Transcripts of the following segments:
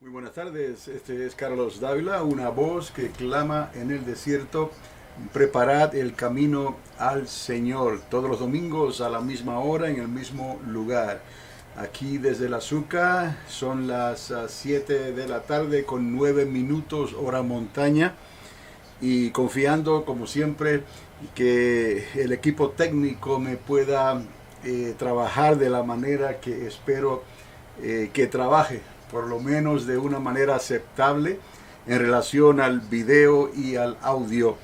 Muy buenas tardes, este es Carlos Dávila, una voz que clama en el desierto, preparad el camino al Señor, todos los domingos a la misma hora, en el mismo lugar. Aquí desde el Azúcar son las 7 de la tarde con 9 minutos hora montaña y confiando como siempre que el equipo técnico me pueda trabajar de la manera que espero que trabaje, por lo menos de una manera aceptable en relación al video y al audio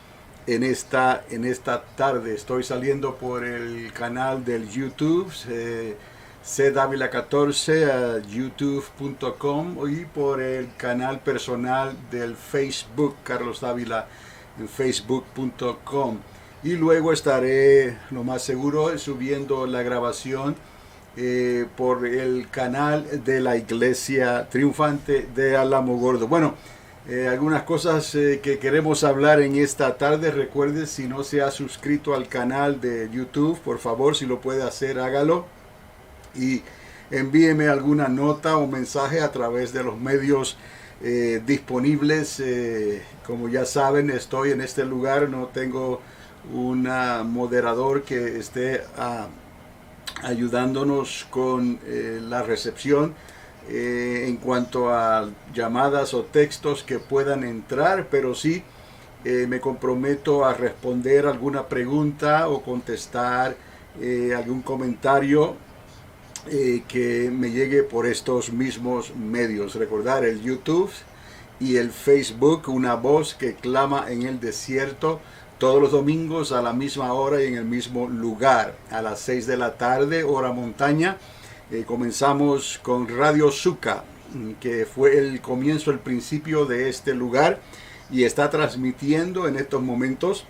en esta tarde. Estoy saliendo por el canal del YouTube, cdavila14, youtube.com, y por el canal personal del Facebook, Carlos Dávila, en facebook.com. Y luego estaré, lo más seguro, subiendo la grabación por el canal de la Iglesia Triunfante de Alamogordo. Bueno, algunas cosas que queremos hablar en esta tarde. Recuerde, si no se ha suscrito al canal de YouTube, por favor, si lo puede hacer, hágalo. Y envíeme alguna nota o mensaje a través de los medios disponibles. Como ya saben, estoy en este lugar, no tengo un moderador que esté ayudándonos con la recepción en cuanto a llamadas o textos que puedan entrar, pero sí me comprometo a responder alguna pregunta o contestar algún comentario que me llegue por estos mismos medios. Recordar el YouTube y el Facebook, una voz que clama en el desierto, todos los domingos a la misma hora y en el mismo lugar, a las 6 de la tarde, hora montaña. Comenzamos con Radio Zucca, que fue el comienzo, el principio de este lugar, y está transmitiendo en estos momentos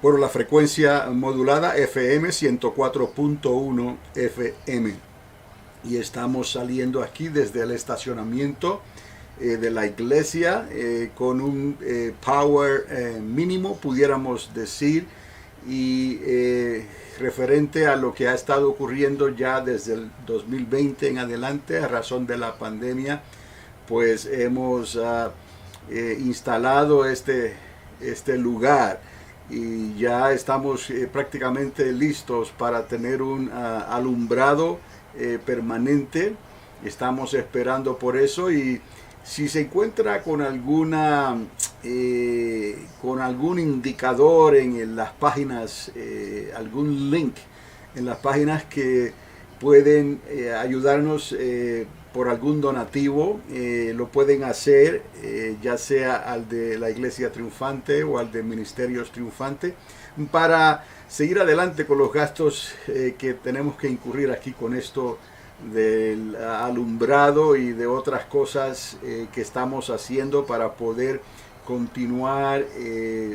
por la frecuencia modulada FM 104.1 FM. Y estamos saliendo aquí desde el estacionamiento de la iglesia con un power mínimo, pudiéramos decir, y referente a lo que ha estado ocurriendo ya desde el 2020 en adelante a razón de la pandemia, pues hemos instalado este lugar y ya estamos prácticamente listos para tener un alumbrado permanente. Estamos esperando por eso, y si se encuentra con algún indicador en las páginas, algún link en las páginas que pueden ayudarnos por algún donativo, lo pueden hacer, ya sea al de la Iglesia Triunfante o al de Ministerios Triunfante, para seguir adelante con los gastos que tenemos que incurrir aquí con esto del alumbrado y de otras cosas que estamos haciendo para poder continuar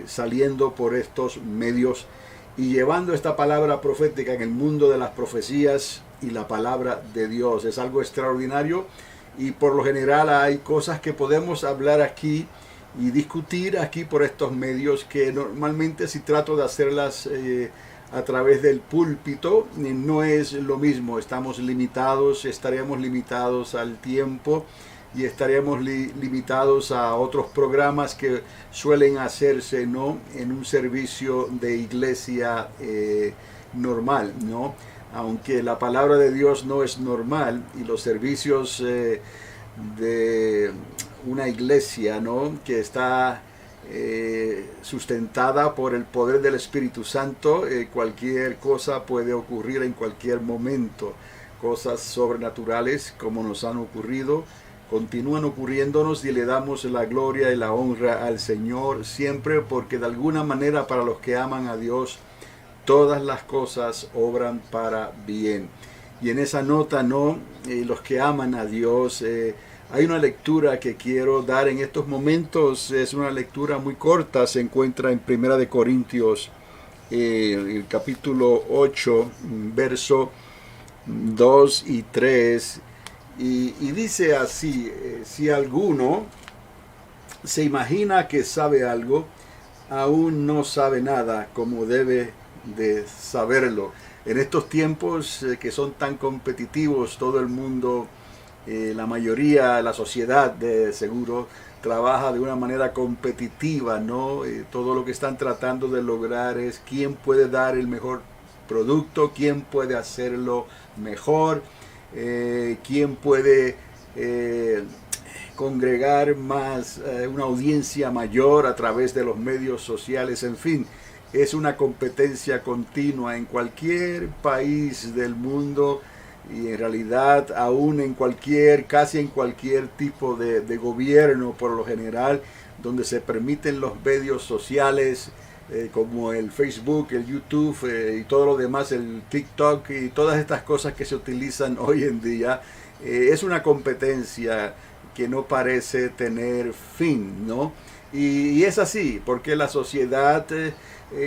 saliendo por estos medios y llevando esta palabra profética en el mundo de las profecías y la palabra de Dios. Es algo extraordinario, y por lo general hay cosas que podemos hablar aquí y discutir aquí por estos medios que normalmente, si trato de hacerlas a través del púlpito, no es lo mismo. Estamos limitados, estaremos limitados al tiempo y estaremos limitados a otros programas que suelen hacerse, ¿no?, en un servicio de iglesia normal, ¿no? Aunque la palabra de Dios no es normal, y los servicios de una iglesia, ¿no?, que está sustentada por el poder del Espíritu Santo, cualquier cosa puede ocurrir en cualquier momento. Cosas sobrenaturales, como nos han ocurrido, continúan ocurriéndonos, y le damos la gloria y la honra al Señor siempre, porque de alguna manera para los que aman a Dios todas las cosas obran para bien. Y en esa nota, ¿no?, los que aman a Dios, hay una lectura que quiero dar en estos momentos. Es una lectura muy corta, se encuentra en Primera de Corintios, el capítulo 8, verso 2 y 3, y dice así: si alguno se imagina que sabe algo, aún no sabe nada como debe de saberlo. En estos tiempos que son tan competitivos, todo el mundo La mayoría, la sociedad de seguro trabaja de una manera competitiva, ¿no? Todo lo que están tratando de lograr es quién puede dar el mejor producto, quién puede hacerlo mejor, quién puede congregar más, una audiencia mayor a través de los medios sociales, en fin. Es una competencia continua en cualquier país del mundo y en realidad aún en casi en cualquier tipo de gobierno por lo general, donde se permiten los medios sociales como el Facebook, el YouTube y todo lo demás, el TikTok y todas estas cosas que se utilizan hoy en día. Es una competencia que no parece tener fin, ¿no? Y es así, porque la sociedad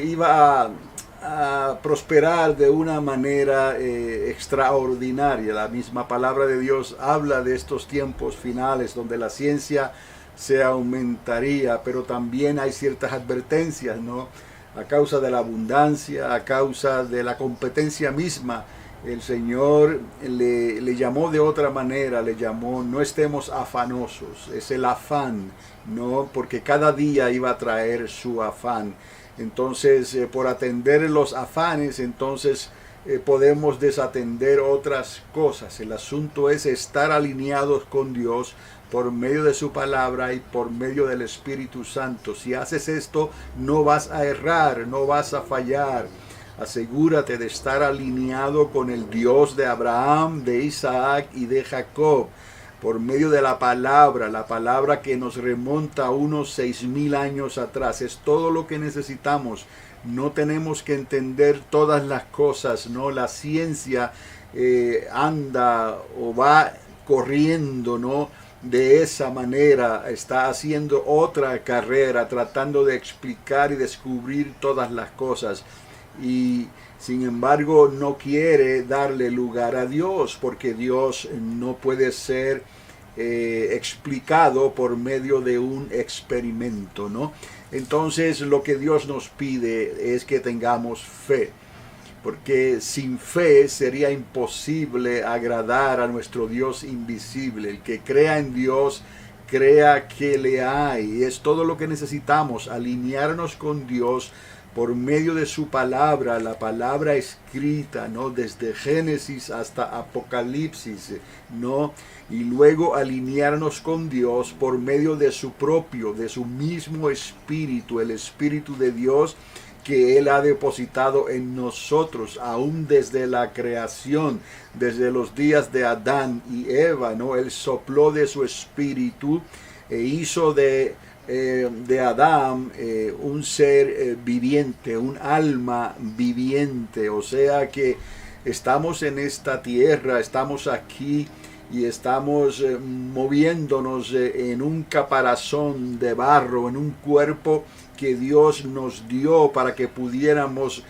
iba a prosperar de una manera extraordinaria. La misma palabra de Dios habla de estos tiempos finales donde la ciencia se aumentaría, pero también hay ciertas advertencias, ¿no? A causa de la abundancia, a causa de la competencia misma, el Señor le llamó de otra manera, le llamó no estemos afanosos, es el afán, ¿no? Porque cada día iba a traer su afán. Entonces, por atender los afanes, entonces podemos desatender otras cosas. El asunto es estar alineados con Dios por medio de su palabra y por medio del Espíritu Santo. Si haces esto, no vas a errar, no vas a fallar. Asegúrate de estar alineado con el Dios de Abraham, de Isaac y de Jacob, por medio de la palabra que nos remonta a unos 6,000 años atrás. Es todo lo que necesitamos. No tenemos que entender todas las cosas, ¿no? La ciencia anda o va corriendo, ¿no? De esa manera está haciendo otra carrera, tratando de explicar y descubrir todas las cosas. Y sin embargo no quiere darle lugar a Dios, porque Dios no puede ser explicado por medio de un experimento, ¿no? Entonces lo que Dios nos pide es que tengamos fe, porque sin fe sería imposible agradar a nuestro Dios invisible. El que crea en Dios, crea que le hay. Es todo lo que necesitamos, alinearnos con Dios por medio de su palabra, la palabra escrita, ¿no? Desde Génesis hasta Apocalipsis, ¿no? Y luego alinearnos con Dios por medio de su mismo Espíritu, el Espíritu de Dios que Él ha depositado en nosotros, aún desde la creación, desde los días de Adán y Eva, ¿no? Él sopló de su Espíritu e hizo de Adán un ser viviente, un alma viviente. O sea que estamos en esta tierra, estamos aquí y estamos moviéndonos en un caparazón de barro, en un cuerpo que Dios nos dio para que pudiéramos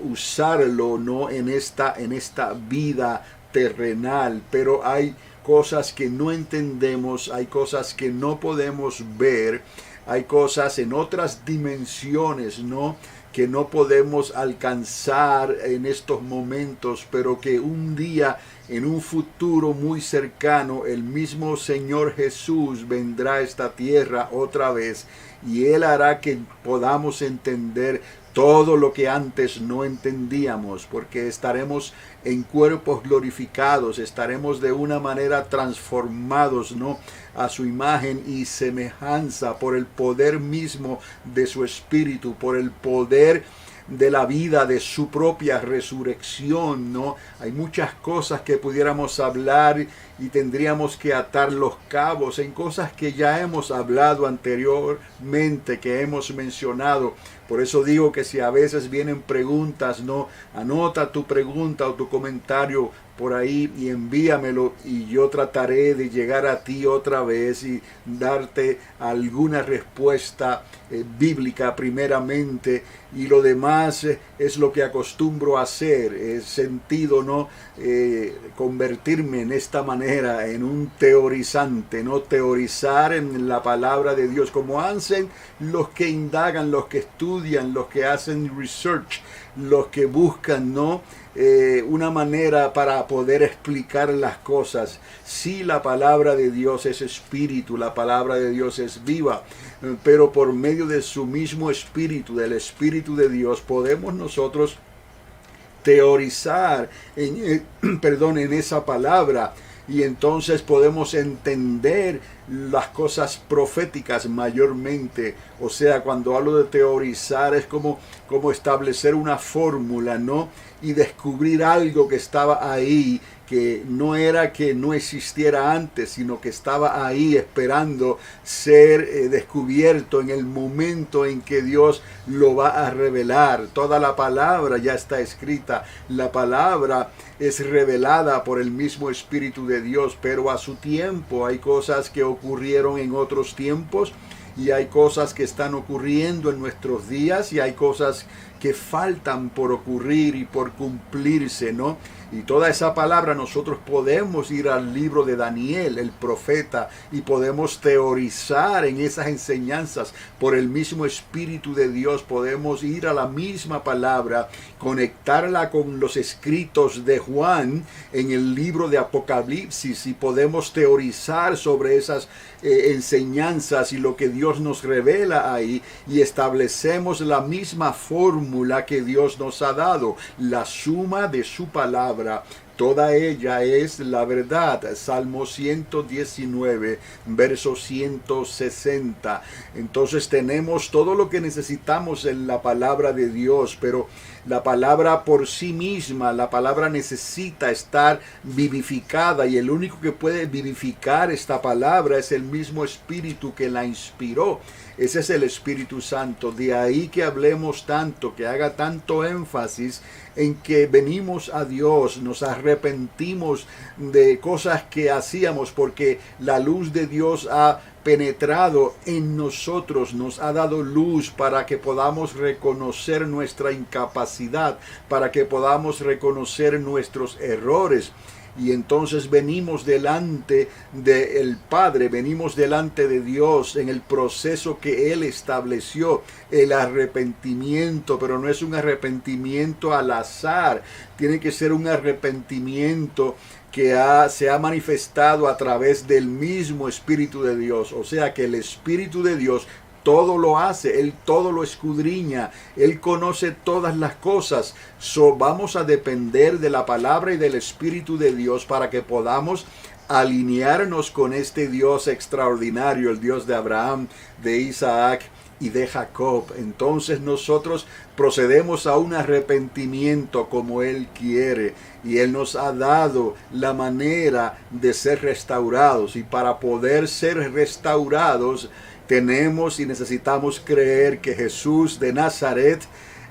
usarlo, ¿no? en esta vida terrenal. Pero hay cosas que no entendemos, hay cosas que no podemos ver, hay cosas en otras dimensiones, ¿no? que no podemos alcanzar en estos momentos, pero que un día, en un futuro muy cercano, el mismo Señor Jesús vendrá a esta tierra otra vez y Él hará que podamos entender todo lo que antes no entendíamos, porque estaremos en cuerpos glorificados, estaremos de una manera transformados, ¿no? a su imagen y semejanza por el poder mismo de su Espíritu, por el poder de la vida, de su propia resurrección, ¿no? Hay muchas cosas que pudiéramos hablar y tendríamos que atar los cabos en cosas que ya hemos hablado anteriormente, que hemos mencionado. Por eso digo que si a veces vienen preguntas, ¿no? Anota tu pregunta o tu comentario por ahí y envíamelo y yo trataré de llegar a ti otra vez y darte alguna respuesta bíblica primeramente, y lo demás es lo que acostumbro a hacer, es sentido, ¿no? Convertirme en esta manera en un teorizante, no teorizar en la palabra de Dios como hacen los que indagan, los que estudian, los que hacen research los que buscan, ¿no?, una manera para poder explicar las cosas. Sí, la palabra de Dios es espíritu, la palabra de Dios es viva, pero por medio de su mismo espíritu, del Espíritu de Dios, podemos nosotros teorizar en esa palabra, y entonces podemos entender las cosas proféticas mayormente. O sea, cuando hablo de teorizar es como establecer una fórmula, ¿no?, y descubrir algo que estaba ahí, que no era que no existiera antes, sino que estaba ahí esperando ser descubierto en el momento en que Dios lo va a revelar. Toda la palabra ya está escrita, la palabra es revelada por el mismo Espíritu de Dios, pero a su tiempo. Hay cosas que ocurrieron en otros tiempos, y hay cosas que están ocurriendo en nuestros días, y hay cosas que faltan por ocurrir y por cumplirse, ¿no? Y toda esa palabra nosotros podemos ir al libro de Daniel, el profeta, y podemos teorizar en esas enseñanzas por el mismo Espíritu de Dios. Podemos ir a la misma palabra, conectarla con los escritos de Juan en el libro de Apocalipsis, y podemos teorizar sobre esas enseñanzas y lo que Dios nos revela ahí, y establecemos la misma fórmula que Dios nos ha dado, la suma de su palabra. Toda ella es la verdad. Salmo 119, verso 160. Entonces tenemos todo lo que necesitamos en la palabra de Dios, pero la palabra por sí misma, la palabra necesita estar vivificada, y el único que puede vivificar esta palabra es el mismo Espíritu que la inspiró. Ese es el Espíritu Santo. De ahí que hablemos tanto, que haga tanto énfasis en que venimos a Dios, nos arrepentimos de cosas que hacíamos, porque la luz de Dios ha penetrado en nosotros, nos ha dado luz para que podamos reconocer nuestra incapacidad, para que podamos reconocer nuestros errores. Y entonces venimos delante del Padre, venimos delante de Dios en el proceso que Él estableció, el arrepentimiento, pero no es un arrepentimiento al azar, tiene que ser un arrepentimiento que se ha manifestado a través del mismo Espíritu de Dios. O sea que el Espíritu de Dios todo lo hace, Él todo lo escudriña, Él conoce todas las cosas. Vamos a depender de la palabra y del Espíritu de Dios para que podamos alinearnos con este Dios extraordinario, el Dios de Abraham, de Isaac y de Jacob. Entonces nosotros procedemos a un arrepentimiento como Él quiere, y Él nos ha dado la manera de ser restaurados, y para poder ser restaurados tenemos y necesitamos creer que Jesús de Nazaret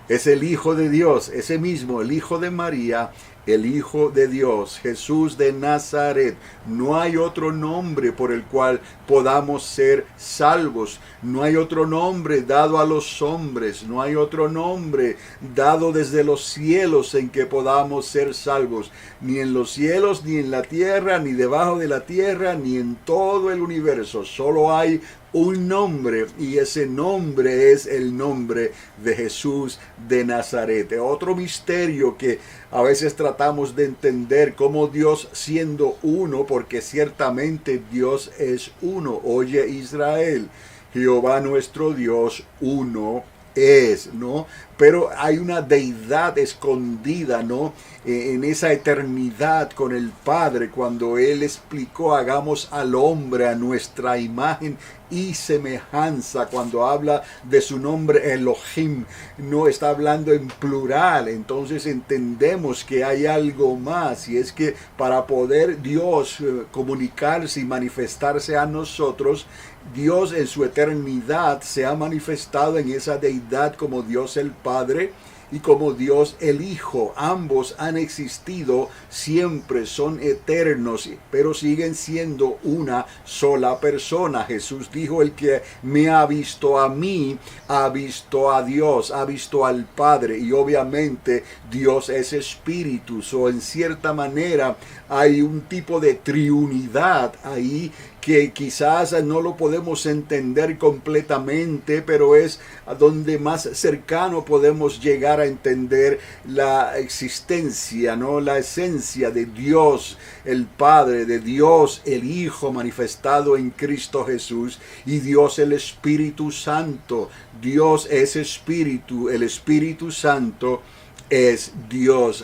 es el Hijo de Dios, ese mismo, el Hijo de María, el Hijo de Dios, Jesús de Nazaret. No hay otro nombre por el cual podamos ser salvos. No hay otro nombre dado a los hombres. No hay otro nombre dado desde los cielos en que podamos ser salvos. Ni en los cielos, ni en la tierra, ni debajo de la tierra, ni en todo el universo. Solo hay un nombre, y ese nombre es el nombre de Jesús de Nazaret. Otro misterio que a veces tratamos de entender, cómo Dios siendo uno, porque ciertamente Dios es uno. Oye Israel, Jehová nuestro Dios uno es, ¿no? Pero hay una deidad escondida, ¿no?, en esa eternidad con el Padre, cuando Él explicó: hagamos al hombre a nuestra imagen y semejanza. Cuando habla de su nombre Elohim, no está hablando en plural. Entonces entendemos que hay algo más, y es que para poder Dios comunicarse y manifestarse a nosotros, Dios en su eternidad se ha manifestado en esa deidad como Dios el Padre y como Dios el Hijo. Ambos han existido siempre, son eternos, pero siguen siendo una sola persona. Jesús dijo: el que me ha visto a mí, ha visto a Dios, ha visto al Padre. Y obviamente Dios es espíritu, en cierta manera hay un tipo de triunidad ahí que quizás no lo podemos entender completamente, pero es a donde más cercano podemos llegar a entender la existencia, ¿no? La esencia de Dios el Padre, de Dios el Hijo manifestado en Cristo Jesús, y Dios el Espíritu Santo. Dios es Espíritu, el Espíritu Santo es Dios.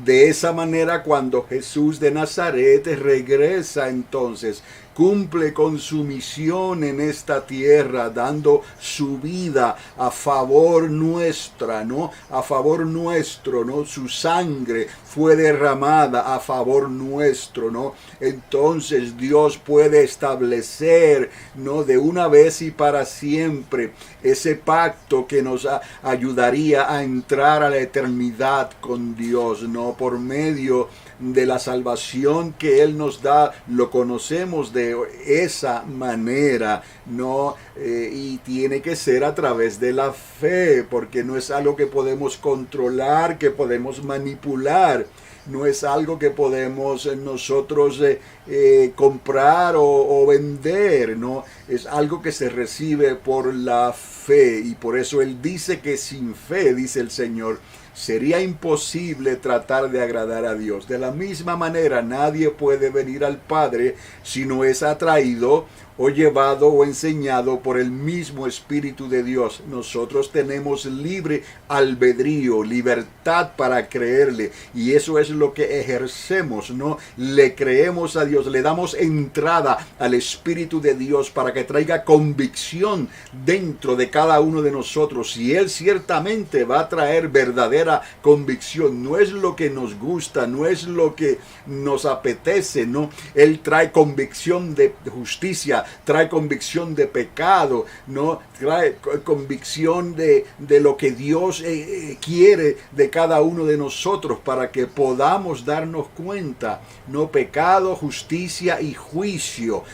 De esa manera, cuando Jesús de Nazaret regresa, entonces cumple con su misión en esta tierra, dando su vida a favor nuestra, ¿no? A favor nuestro, ¿no? Su sangre fue derramada a favor nuestro, ¿no? Entonces Dios puede establecer, ¿no? De una vez y para siempre ese pacto que nos ayudaría a entrar a la eternidad con Dios, ¿no? Por medio de la salvación que Él nos da, lo conocemos de esa manera, ¿no? Y tiene que ser a través de la fe, porque no es algo que podemos controlar, que podemos manipular. No es algo que podemos nosotros comprar o vender, ¿no? Es algo que se recibe por la fe, y por eso Él dice que sin fe, dice el Señor, sería imposible tratar de agradar a Dios. De la misma manera, nadie puede venir al Padre si no es atraído o llevado o enseñado por el mismo Espíritu de Dios. Nosotros tenemos libre albedrío, libertad para creerle, y eso es lo que ejercemos, ¿no? Le creemos a Dios, le damos entrada al Espíritu de Dios para que traiga convicción dentro de cada uno de nosotros, y Él ciertamente va a traer verdadera convicción. No es lo que nos gusta, no es lo que nos apetece, ¿no? Él trae convicción de justicia, trae convicción de pecado, ¿no? Trae convicción de lo que Dios quiere de cada uno de nosotros, para que podamos darnos cuenta, ¿no? Pecado, justicia y juicio.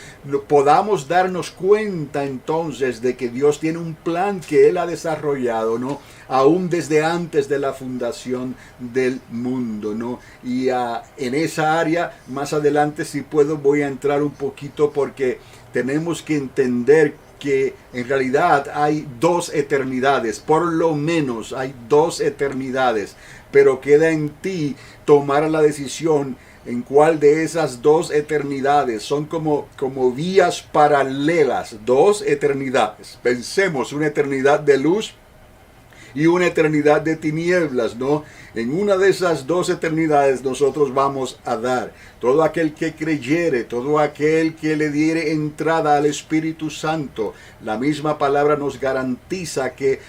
Podamos darnos cuenta entonces de que Dios tiene un plan que Él ha desarrollado, ¿no? Aún desde antes de la fundación del mundo, ¿no? Y en esa área, más adelante, si puedo, voy a entrar un poquito, porque tenemos que entender que en realidad hay dos eternidades, por lo menos hay dos eternidades, pero queda en ti tomar la decisión en cuál de esas dos eternidades. Son como vías paralelas, dos eternidades. Pensemos, una eternidad de luz y una eternidad de tinieblas, ¿no? En una de esas dos eternidades nosotros vamos a dar. Todo aquel que creyere, todo aquel que le diere entrada al Espíritu Santo, la misma palabra nos garantiza que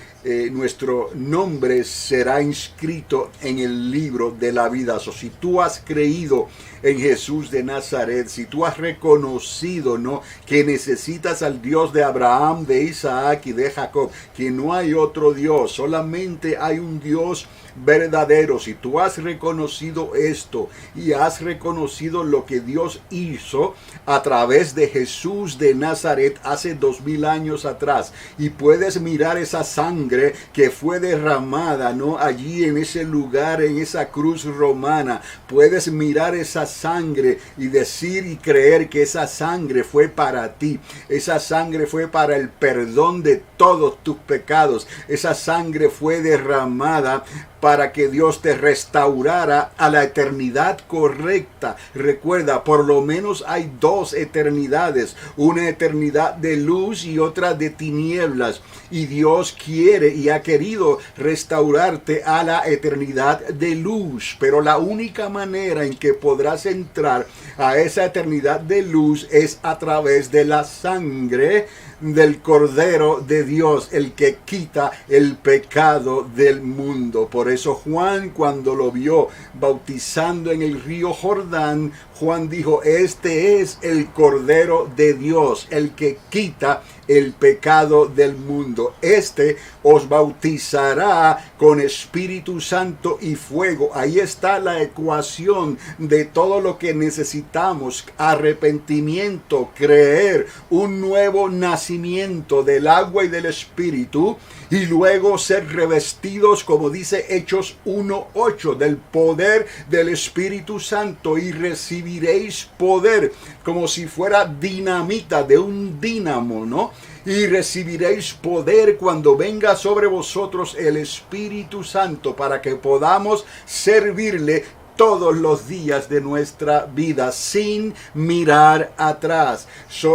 nuestro nombre será inscrito en el libro de la vida. Si tú has creído en Jesús de Nazaret, si tú has reconocido, ¿no?, que necesitas al Dios de Abraham, de Isaac y de Jacob, que no hay otro Dios, solamente hay un Dios verdadero. Si tú has reconocido esto y has reconocido lo que Dios hizo a través de Jesús de Nazaret hace 2000 años atrás, y puedes mirar esa sangre que fue derramada, ¿no?, allí en ese lugar, en esa cruz romana, puedes mirar esa sangre y decir y creer que esa sangre fue para ti, esa sangre fue para el perdón de todos tus pecados, esa sangre fue derramada para que Dios te restaurara a la eternidad correcta. Recuerda, por lo menos hay dos eternidades, una eternidad de luz y otra de tinieblas, y Dios quiere y ha querido restaurarte a la eternidad de luz, pero la única manera en que podrás entrar a esa eternidad de luz es a través de la sangre del Cordero de Dios, el que quita el pecado del mundo. Por eso Juan, cuando lo vio bautizando en el río Jordán, Juan dijo: este es el Cordero de Dios, el que quita el pecado del mundo. Este os bautizará con Espíritu Santo y fuego. Ahí está la ecuación de todo lo que necesitamos: arrepentimiento, creer, un nuevo nacimiento del agua y del Espíritu, y luego ser revestidos, como dice Hechos 1:8, del poder del Espíritu Santo, y recibir recibiréis poder, como si fuera dinamita de un dínamo, ¿no? Y recibiréis poder cuando venga sobre vosotros el Espíritu Santo, para que podamos servirle todos los días de nuestra vida sin mirar atrás.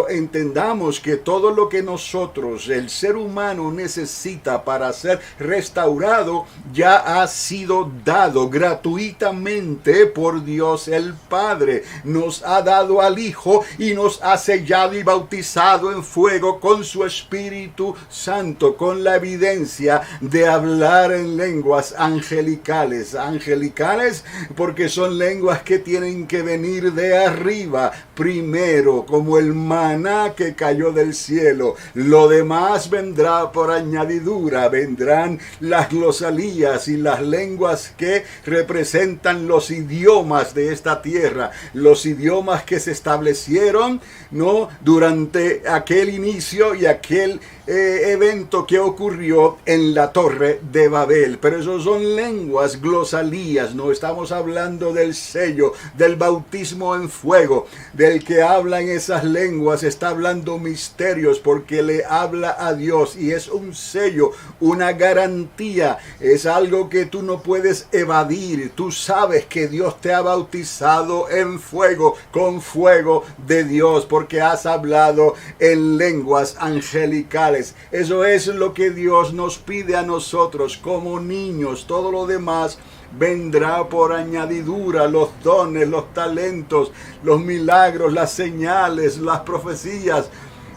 Entendamos que todo lo que nosotros, el ser humano, necesita para ser restaurado ya ha sido dado gratuitamente por Dios el Padre. Nos ha dado al Hijo y nos ha sellado y bautizado en fuego con su Espíritu Santo, con la evidencia de hablar en lenguas angelicales. Angelicales porque son lenguas que tienen que venir de arriba primero, como el maná que cayó del cielo. Lo demás vendrá por añadidura, vendrán las glosalías y las lenguas que representan los idiomas de esta tierra, los idiomas que se establecieron, ¿no?, durante aquel inicio y aquel evento que ocurrió en la Torre de Babel. Pero esos son lenguas, glosalías. No estamos hablando del sello, del bautismo en fuego. Del que habla en esas lenguas está hablando misterios, porque le habla a Dios, y es un sello, una garantía. Es algo que tú no puedes evadir. Tú sabes que Dios te ha bautizado en fuego, con fuego de Dios, porque has hablado en lenguas angelicales. Eso es lo que Dios nos pide a nosotros como niños. Todo lo demás vendrá por añadidura: los dones, los talentos, los milagros, las señales, las profecías,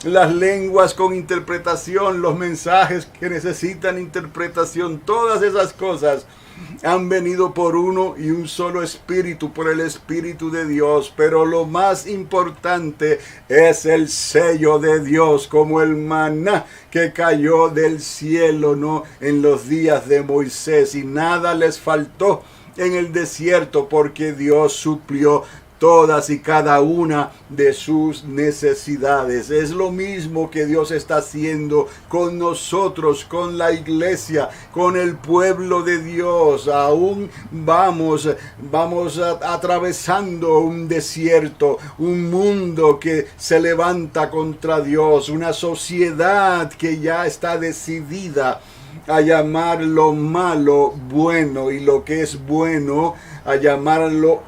las lenguas con interpretación, los mensajes que necesitan interpretación. Todas esas cosas han venido por uno y un solo Espíritu, por el Espíritu de Dios. Pero lo más importante es el sello de Dios, como el maná que cayó del cielo, ¿no?, en los días de Moisés, y nada les faltó en el desierto, porque Dios suplió todas y cada una de sus necesidades. Es lo mismo que Dios está haciendo con nosotros, con la iglesia, con el pueblo de Dios. Aún vamos atravesando un desierto, un mundo que se levanta contra Dios, una sociedad que ya está decidida a llamar lo malo bueno y lo que es bueno a llamarlo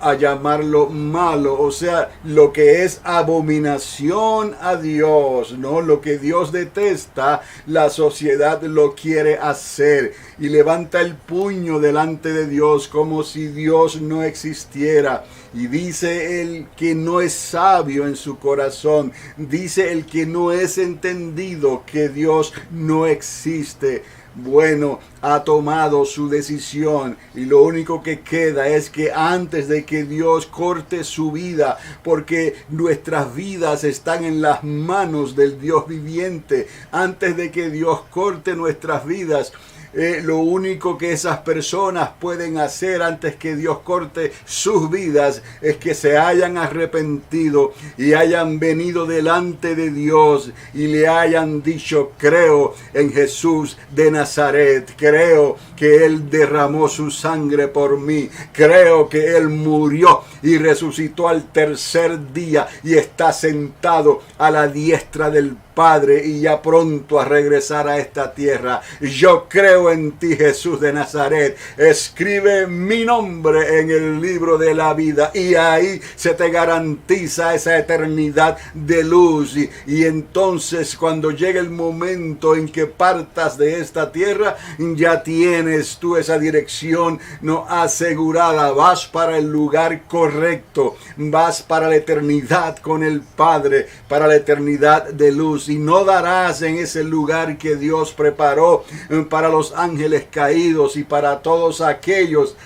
malo. O sea, lo que es abominación a Dios, ¿no?, lo que Dios detesta, la sociedad lo quiere hacer y levanta el puño delante de Dios como si Dios no existiera. Y dice el que no es sabio en su corazón, dice el que no es entendido, que Dios no existe. Bueno, ha tomado su decisión, y lo único que queda es que antes de que Dios corte su vida, porque nuestras vidas están en las manos del Dios viviente, antes de que Dios corte nuestras vidas, lo único que esas personas pueden hacer antes que Dios corte sus vidas es que se hayan arrepentido y hayan venido delante de Dios y le hayan dicho: creo en Jesús de Nazaret, creo que Él derramó su sangre por mí, creo que Él murió y resucitó al tercer día y está sentado a la diestra del Padre y ya pronto a regresar a esta tierra. Yo creo en ti, Jesús de Nazaret. Escribe mi nombre en el libro de la vida, y ahí se te garantiza esa eternidad de luz. Y entonces, cuando llegue el momento en que partas de esta tierra, ya tienes tú esa dirección no asegurada. Vas para el lugar correcto, vas para la eternidad con el Padre, para la eternidad de luz. Y no darás en ese lugar que Dios preparó para los ángeles caídos y para todos aquellos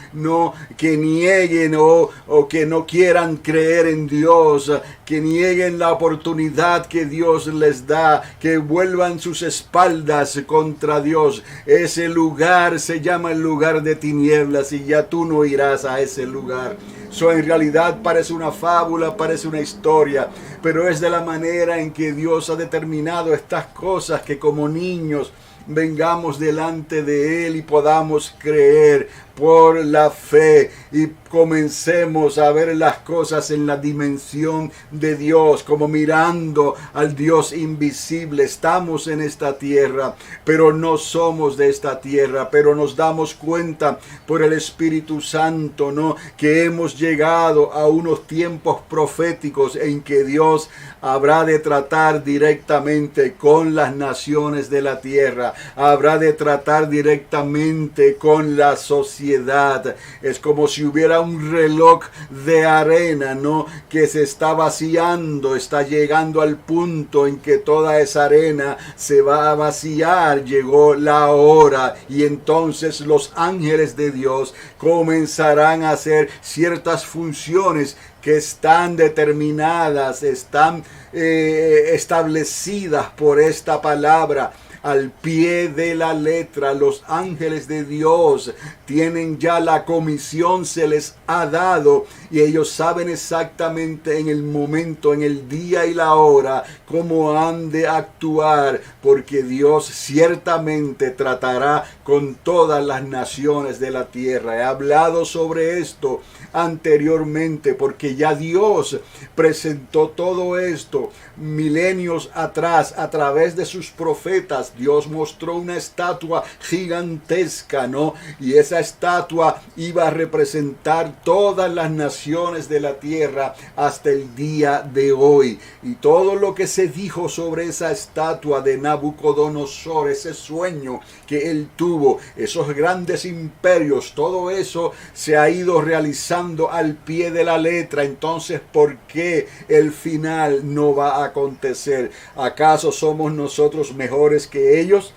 que nieguen o que no quieran creer en Dios, que nieguen la oportunidad que Dios les da, que vuelvan sus espaldas contra Dios. Ese lugar se llama el lugar de tinieblas, y ya tú no irás a ese lugar. Eso en realidad parece una fábula, parece una historia, pero es de la manera en que Dios ha determinado estas cosas, que como niños vengamos delante de Él y podamos creer por la fe y comencemos a ver las cosas en la dimensión de Dios, como mirando al Dios invisible. Estamos en esta tierra, pero no somos de esta tierra, pero nos damos cuenta por el Espíritu Santo, ¿no?, que hemos llegado a unos tiempos proféticos en que Dios habrá de tratar directamente con las naciones de la tierra, habrá de tratar directamente con la sociedad. Es como si hubiera un reloj de arena, ¿no?, que se está vaciando, está llegando al punto en que toda esa arena se va a vaciar. Llegó la hora y entonces los ángeles de Dios comenzarán a hacer ciertas funciones que están determinadas, están establecidas por esta palabra. Al pie de la letra, los ángeles de Dios tienen ya la comisión, se les ha dado y ellos saben exactamente en el momento, en el día y la hora cómo han de actuar, porque Dios ciertamente tratará con todas las naciones de la tierra. He hablado sobre esto anteriormente porque ya Dios presentó todo esto milenios atrás a través de sus profetas. Dios mostró una estatua gigantesca, ¿no? Y esa estatua iba a representar todas las naciones de la tierra hasta el día de hoy. Y todo lo que se dijo sobre esa estatua de Nabucodonosor, ese sueño que él tuvo, esos grandes imperios, todo eso se ha ido realizando al pie de la letra. Entonces, ¿por qué el final no va a acontecer? ¿Acaso somos nosotros mejores que ellos?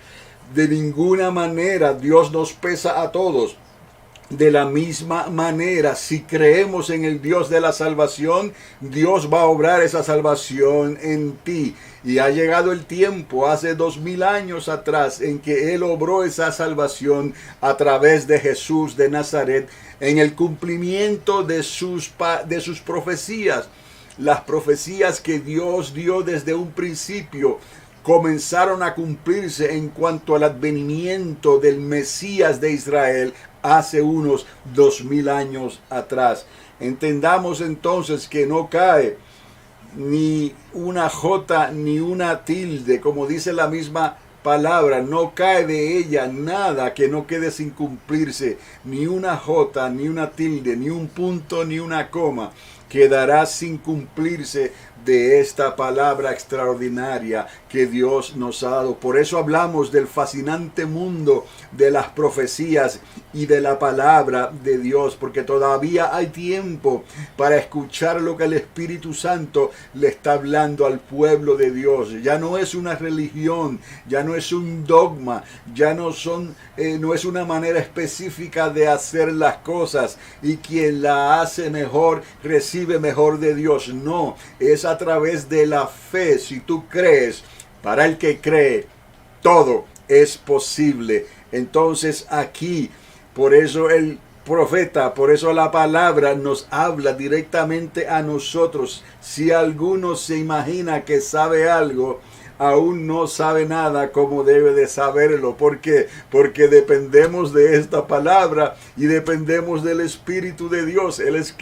De ninguna manera. Dios nos pesa a todos de la misma manera. Si creemos en el Dios de la salvación, Dios va a obrar esa salvación en ti. Y ha llegado el tiempo, hace 2000 años atrás, en que Él obró esa salvación a través de Jesús de Nazaret, en el cumplimiento de sus profecías. Las profecías que Dios dio desde un principio comenzaron a cumplirse en cuanto al advenimiento del Mesías de Israel hace unos 2000 años atrás. Entendamos entonces que no cae ni una jota ni una tilde, como dice la misma palabra, no cae de ella nada que no quede sin cumplirse, ni una jota, ni una tilde, ni un punto, ni una coma quedará sin cumplirse de esta palabra extraordinaria que Dios nos ha dado. Por eso hablamos del fascinante mundo de las profecías y de la palabra de Dios, porque todavía hay tiempo para escuchar lo que el Espíritu Santo le está hablando al pueblo de Dios. Ya no es una religión, ya no es un dogma, ya no es una manera específica de hacer las cosas y quien la hace mejor recibe mejor de Dios. No, es a través de la fe. Si tú crees, para el que cree, todo es posible. Entonces aquí, por eso el profeta, por eso la palabra nos habla directamente a nosotros. Si alguno se imagina que sabe algo, aún no sabe nada como debe de saberlo. ¿Por qué? Porque dependemos de esta palabra y dependemos del Espíritu de Dios. Él es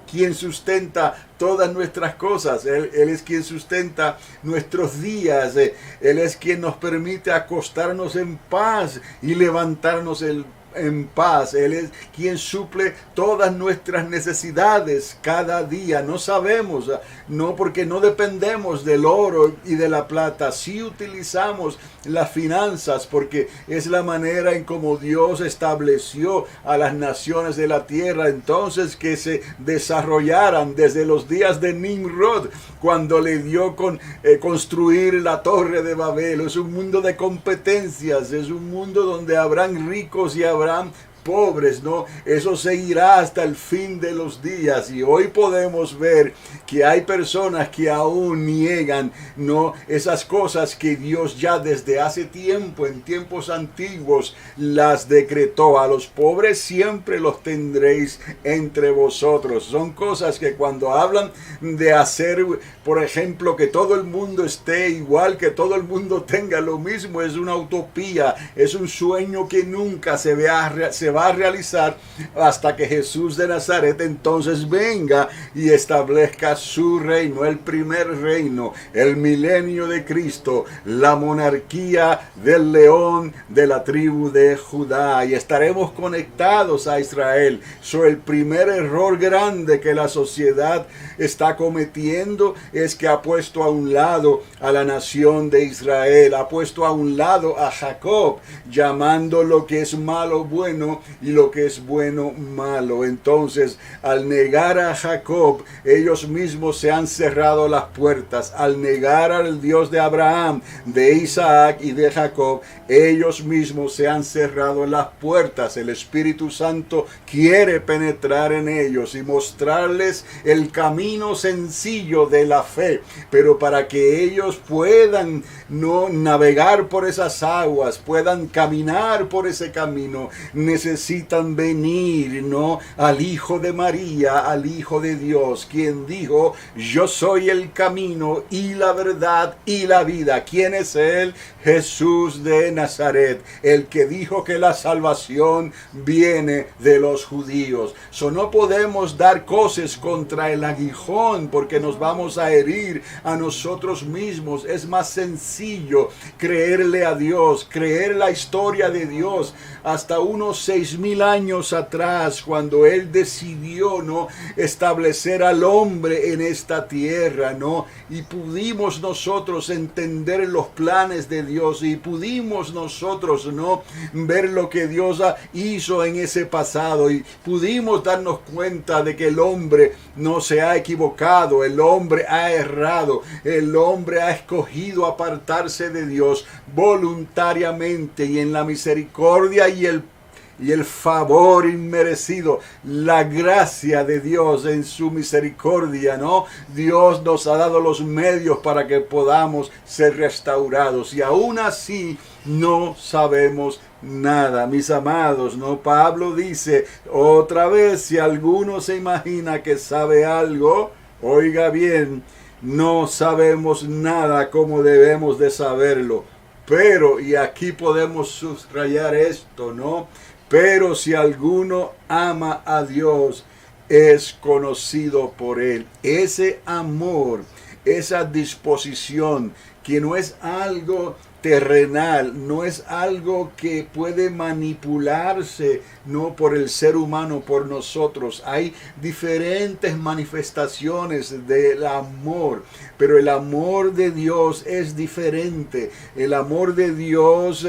quien sustenta todas nuestras cosas. Él es quien sustenta nuestros días. Él es quien nos permite acostarnos en paz y levantarnos en paz. Él es quien suple todas nuestras necesidades cada día. No sabemos, no, porque no dependemos del oro y de la plata. Sí utilizamos las finanzas porque es la manera en cómo Dios estableció a las naciones de la tierra, entonces que se desarrollaran desde los días de Nimrod, cuando le dio con construir la torre de Babel. Es un mundo de competencias, es un mundo donde habrán ricos y habrán pobres, ¿no? Eso seguirá hasta el fin de los días. Y hoy podemos ver que hay personas que aún niegan, ¿no?, esas cosas que Dios ya desde hace tiempo, en tiempos antiguos, las decretó. A los pobres siempre los tendréis entre vosotros. Son cosas que cuando hablan de hacer, por ejemplo, que todo el mundo esté igual, que todo el mundo tenga lo mismo, es una utopía, es un sueño que nunca se va va a realizar hasta que Jesús de Nazaret entonces venga y establezca su reino, el primer reino, el milenio de Cristo, la monarquía del león de la tribu de Judá, y estaremos conectados a Israel. El primer error grande que la sociedad está cometiendo es que ha puesto a un lado a la nación de Israel, ha puesto a un lado a Jacob, llamando lo que es malo bueno y lo que es bueno malo. Entonces, al negar a Jacob, ellos mismos se han cerrado las puertas. Al negar al Dios de Abraham, de Isaac y de Jacob, ellos mismos se han cerrado las puertas. El Espíritu Santo quiere penetrar en ellos y mostrarles el camino sencillo de la fe, pero para que ellos puedan no navegar por esas aguas, puedan caminar por ese camino, necesitan venir, ¿no?, al Hijo de María, al Hijo de Dios, quien dijo: yo soy el camino y la verdad y la vida. ¿Quién es él? Jesús de Nazaret, el que dijo que la salvación viene de los judíos. No podemos dar coces contra el aguijón, porque nos vamos a herir a nosotros mismos. Es más sencillo creerle a Dios, creer la historia de Dios hasta unos 6,000 años atrás, cuando Él decidió, ¿no?, establecer al hombre en esta tierra, ¿no? Y pudimos nosotros entender los planes de Dios, y pudimos nosotros, ¿no?, ver lo que Dios hizo en ese pasado, y pudimos darnos cuenta de que el hombre no se ha equivocado, el hombre ha errado, el hombre ha escogido apartarse de Dios voluntariamente, y en la misericordia y el favor inmerecido, la gracia de Dios en su misericordia, ¿no?, Dios nos ha dado los medios para que podamos ser restaurados, y aún así no sabemos nada, mis amados, ¿no? Pablo dice otra vez: si alguno se imagina que sabe algo, oiga bien, no sabemos nada como debemos de saberlo. Pero, y aquí podemos subrayar esto, ¿no? Pero si alguno ama a Dios, es conocido por Él. Ese amor, esa disposición, que no es algo terrenal, no es algo que puede manipularse, no por el ser humano, por nosotros. Hay diferentes manifestaciones del amor, pero el amor de Dios es diferente. El amor de Dios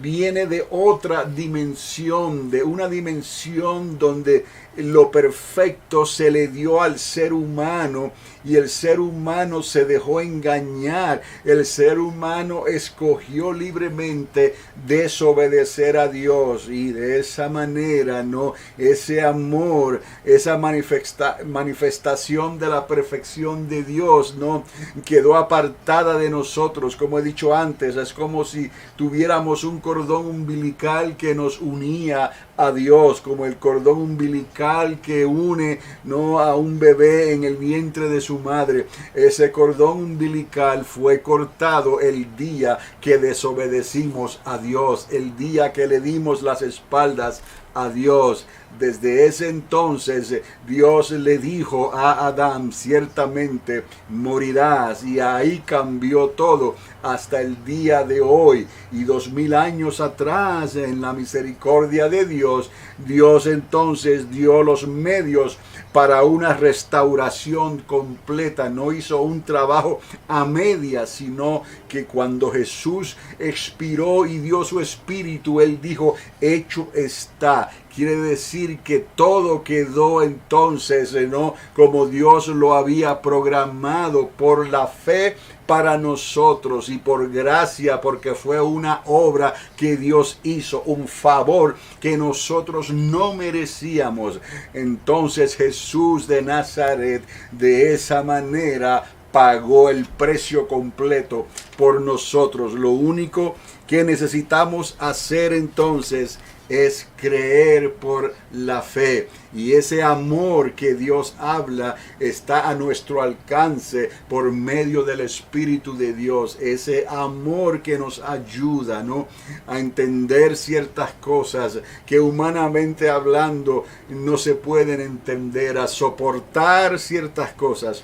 viene de otra dimensión, de una dimensión donde lo perfecto se le dio al ser humano, y el ser humano se dejó engañar. El ser humano escogió libremente desobedecer a Dios, y de esa manera, ¿no?, ese amor, esa manifestación de la perfección de Dios, ¿no?, quedó apartada de nosotros. Como he dicho antes, es como si tuviéramos un cordón umbilical que nos unía a Dios, como el cordón umbilical que une, ¿no?, a un bebé en el vientre de su madre. Ese cordón umbilical fue cortado el día que desobedecimos a Dios, el día que le dimos las espaldas a Dios. Desde ese entonces Dios le dijo a Adán: ciertamente morirás, y ahí cambió todo hasta el día de hoy. Y 2000 años atrás, en la misericordia de Dios, Dios entonces dio los medios para una restauración completa. No hizo un trabajo a medias, sino que cuando Jesús expiró y dio su espíritu, Él dijo: hecho está. Quiere decir que todo quedó entonces, ¿no?, como Dios lo había programado, por la fe para nosotros y por gracia, porque fue una obra que Dios hizo, un favor que nosotros no merecíamos. Entonces Jesús de Nazaret, de esa manera, pagó el precio completo por nosotros. Lo único que necesitamos hacer entonces es creer por la fe. Y ese amor que Dios habla está a nuestro alcance por medio del Espíritu de Dios. Ese amor que nos ayuda, ¿no?, a entender ciertas cosas que humanamente hablando no se pueden entender, a soportar ciertas cosas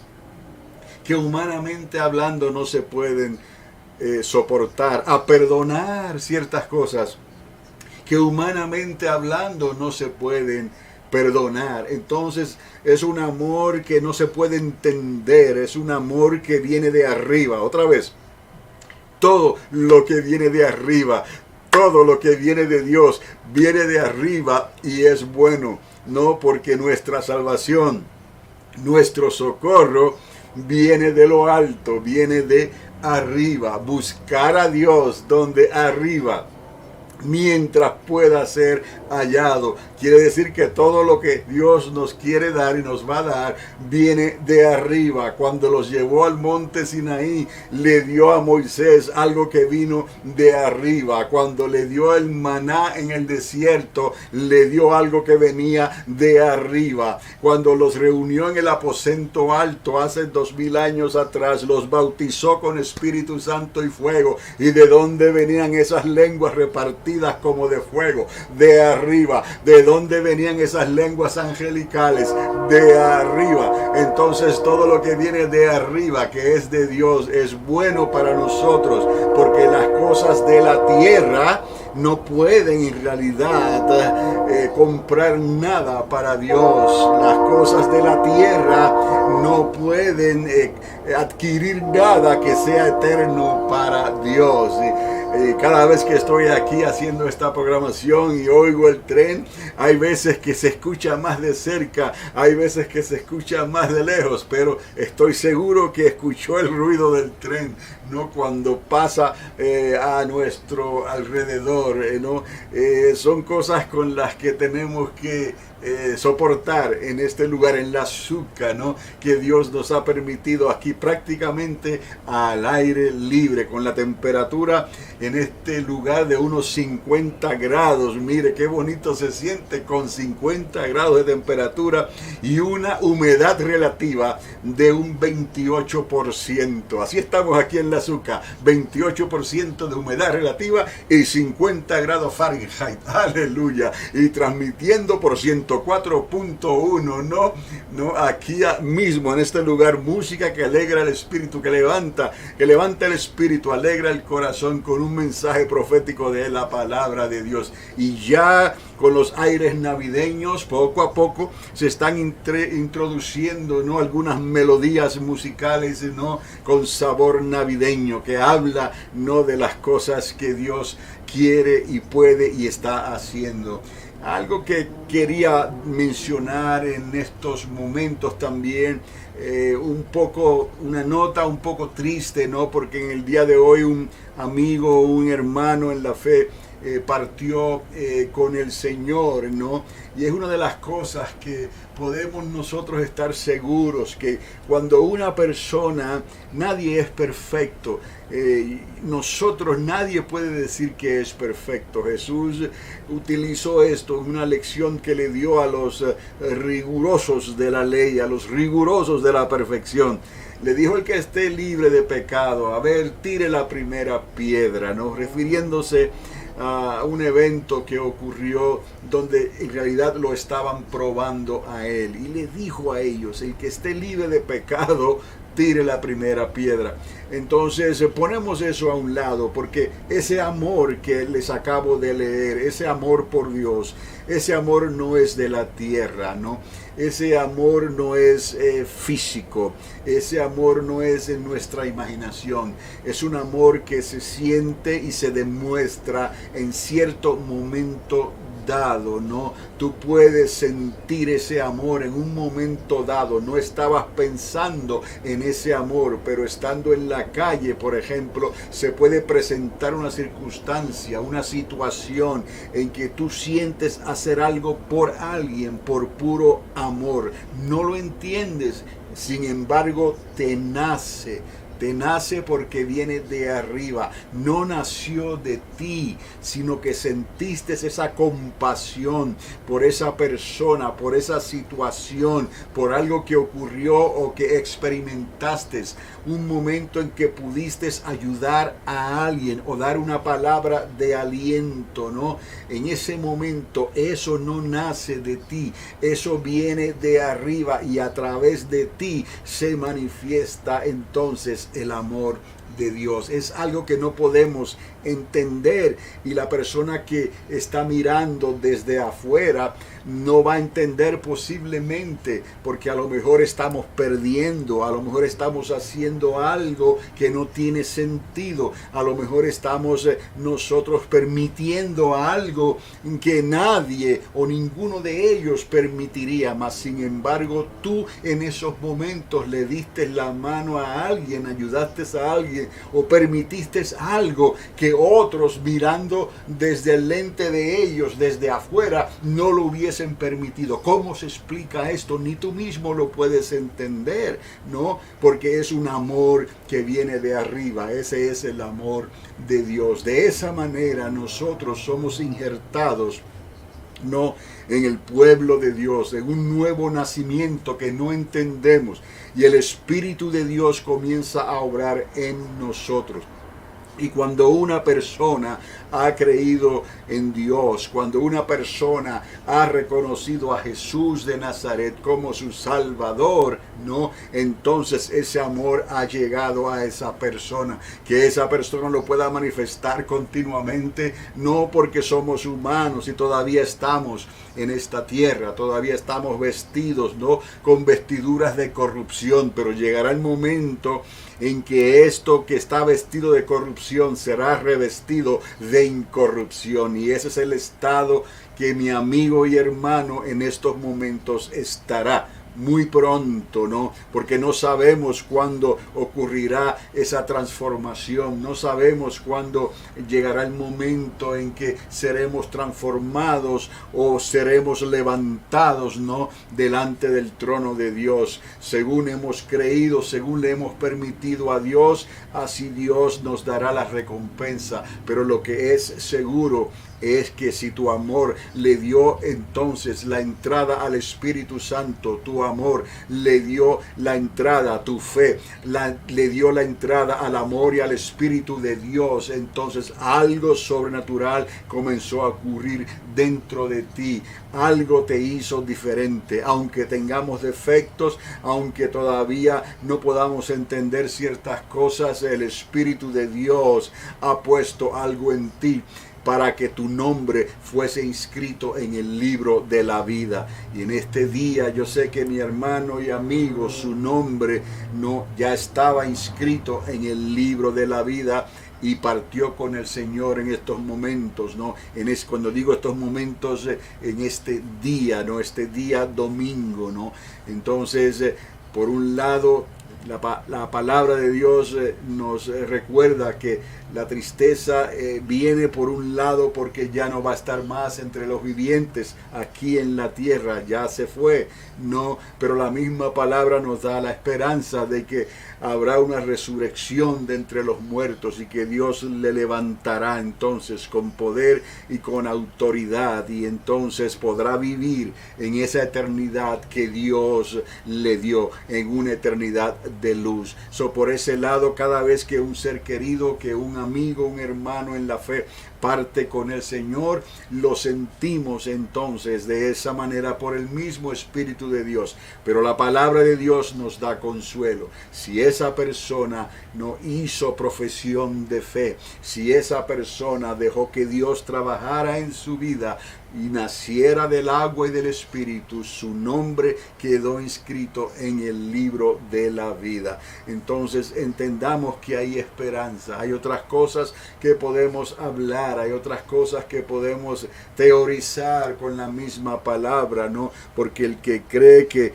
que humanamente hablando no se pueden soportar, a perdonar ciertas cosas que humanamente hablando no se pueden perdonar. Entonces es un amor que no se puede entender, es un amor que viene de arriba. Otra vez, todo lo que viene de arriba, todo lo que viene de Dios, viene de arriba y es bueno, no porque nuestra salvación, nuestro socorro viene de lo alto, viene de arriba. Buscar a Dios donde arriba, mientras pueda ser hallado. Quiere decir que todo lo que Dios nos quiere dar y nos va a dar viene de arriba. Cuando los llevó al monte Sinaí, le dio a Moisés algo que vino de arriba. Cuando le dio el maná en el desierto, le dio algo que venía de arriba. Cuando los reunió en el aposento alto hace 2000 años atrás, los bautizó con Espíritu Santo y fuego. ¿Y de dónde venían esas lenguas repartidas como de fuego? De arriba. ¿De dónde venían esas lenguas angelicales? De arriba. Entonces todo lo que viene de arriba, que es de Dios, es bueno para nosotros, porque las cosas de la tierra no pueden en realidad comprar nada para Dios. Las cosas de la tierra no pueden adquirir nada que sea eterno para Dios. Cada vez que estoy aquí haciendo esta programación y oigo el tren, hay veces que se escucha más de cerca, hay veces que se escucha más de lejos, pero estoy seguro que escuchó el ruido del tren, ¿no?, cuando pasa a nuestro alrededor, ¿no? Son cosas con las que tenemos que soportar en este lugar, en la Azúcar, ¿no?, que Dios nos ha permitido aquí prácticamente al aire libre, con la temperatura en este lugar de unos 50 grados. Mire qué bonito se siente con 50 grados de temperatura y una humedad relativa de un 28%. Así estamos aquí en la Azúcar, 28% de humedad relativa y 50 grados Fahrenheit. Aleluya. Y transmitiendo por 104.1, no, aquí mismo en este lugar, música que alegra el espíritu, que levanta el espíritu, alegra el corazón con un mensaje profético de la palabra de Dios. Y ya con los aires navideños, poco a poco se están introduciendo, ¿no?, algunas melodías musicales, ¿no?, con sabor navideño, que habla, ¿no?, de las cosas que Dios quiere y puede y está haciendo. Algo que quería mencionar en estos momentos también, una nota un poco triste, ¿no?, porque en el día de hoy un amigo, un hermano en la fe partió con el Señor, ¿no? Y es una de las cosas que podemos nosotros estar seguros, que cuando una persona, nadie es perfecto, nadie puede decir que es perfecto. Jesús utilizó esto, una lección que le dio a los rigurosos de la ley, a los rigurosos de la perfección. Le dijo: el que esté libre de pecado, a ver, tire la primera piedra, ¿no?, refiriéndose a un evento que ocurrió donde en realidad lo estaban probando a él, y le dijo a ellos: el que esté libre de pecado, tire la primera piedra. Entonces ponemos eso a un lado, porque ese amor que les acabo de leer, ese amor por Dios, ese amor no es de la tierra, ¿no? Ese amor no es físico, ese amor no es en nuestra imaginación, es un amor que se siente y se demuestra en cierto momento dado, ¿no? Tú puedes sentir ese amor en un momento dado. No estabas pensando en ese amor, pero estando en la calle, por ejemplo, se puede presentar una circunstancia, una situación en que tú sientes hacer algo por alguien, por puro amor. No lo entiendes, sin embargo, te nace. Te nace porque viene de arriba. No nació de ti, sino que sentiste esa compasión por esa persona, por esa situación, por algo que ocurrió o que experimentaste. Un momento en que pudiste ayudar a alguien o dar una palabra de aliento, ¿no? En ese momento eso no nace de ti, eso viene de arriba y a través de ti se manifiesta entonces el amor de Dios. Es algo que no podemos entender y la persona que está mirando desde afuera no va a entender posiblemente, porque a lo mejor estamos perdiendo, a lo mejor estamos haciendo algo que no tiene sentido, a lo mejor estamos nosotros permitiendo algo que nadie o ninguno de ellos permitiría, mas sin embargo tú en esos momentos le diste la mano a alguien, ayudaste a alguien o permitiste algo que otros mirando desde el lente de ellos, desde afuera, no lo hubiesen permitido. ¿Cómo se explica esto? Ni tú mismo lo puedes entender, ¿no? Porque es un amor que viene de arriba. Ese es el amor de Dios. De esa manera nosotros somos injertados, no en el pueblo de Dios, en un nuevo nacimiento que no entendemos, y el Espíritu de Dios comienza a obrar en nosotros. Y cuando una persona ha creído en Dios, cuando una persona ha reconocido a Jesús de Nazaret como su Salvador, ¿no? Entonces ese amor ha llegado a esa persona. Que esa persona lo pueda manifestar continuamente, no porque somos humanos y todavía estamos en esta tierra, todavía estamos vestidos, ¿no? Con vestiduras de corrupción, pero llegará el momento en que esto que está vestido de corrupción será revestido de incorrupción, y ese es el estado que mi amigo y hermano en estos momentos estará muy pronto, ¿no? Porque no sabemos cuándo ocurrirá esa transformación, no sabemos cuándo llegará el momento en que seremos transformados o seremos levantados, ¿no? Delante del trono de Dios. Según hemos creído, según le hemos permitido a Dios, así Dios nos dará la recompensa. Pero lo que es seguro es que si tu amor le dio entonces la entrada al Espíritu Santo, tu amor le dio la entrada a tu fe, le dio la entrada al amor y al Espíritu de Dios, entonces algo sobrenatural comenzó a ocurrir dentro de ti. Algo te hizo diferente, aunque tengamos defectos, aunque todavía no podamos entender ciertas cosas, el Espíritu de Dios ha puesto algo en ti para que tu nombre fuese inscrito en el libro de la vida. Y en este día yo sé que mi hermano y amigo, su nombre no ya estaba inscrito en el libro de la vida y partió con el Señor en estos momentos, ¿no? Cuando digo estos momentos, en este día, ¿no? Este día domingo, ¿no? Entonces, por un lado, la palabra de Dios nos recuerda que la tristeza viene por un lado porque ya no va a estar más entre los vivientes aquí en la tierra, ya se fue, no, pero la misma palabra nos da la esperanza de que habrá una resurrección de entre los muertos y que Dios le levantará entonces con poder y con autoridad, y entonces podrá vivir en esa eternidad que Dios le dio, en una eternidad de luz. Por ese lado, cada vez que un ser querido, que un amigo, un hermano en la fe parte con el Señor, lo sentimos entonces de esa manera por el mismo Espíritu de Dios. Pero la palabra de Dios nos da consuelo. Si esa persona no hizo profesión de fe, si esa persona dejó que Dios trabajara en su vida, y naciera del agua y del Espíritu, su nombre quedó inscrito en el libro de la vida. Entonces entendamos que hay esperanza. Hay otras cosas que podemos hablar, hay otras cosas que podemos teorizar con la misma palabra, ¿no? Porque el que cree que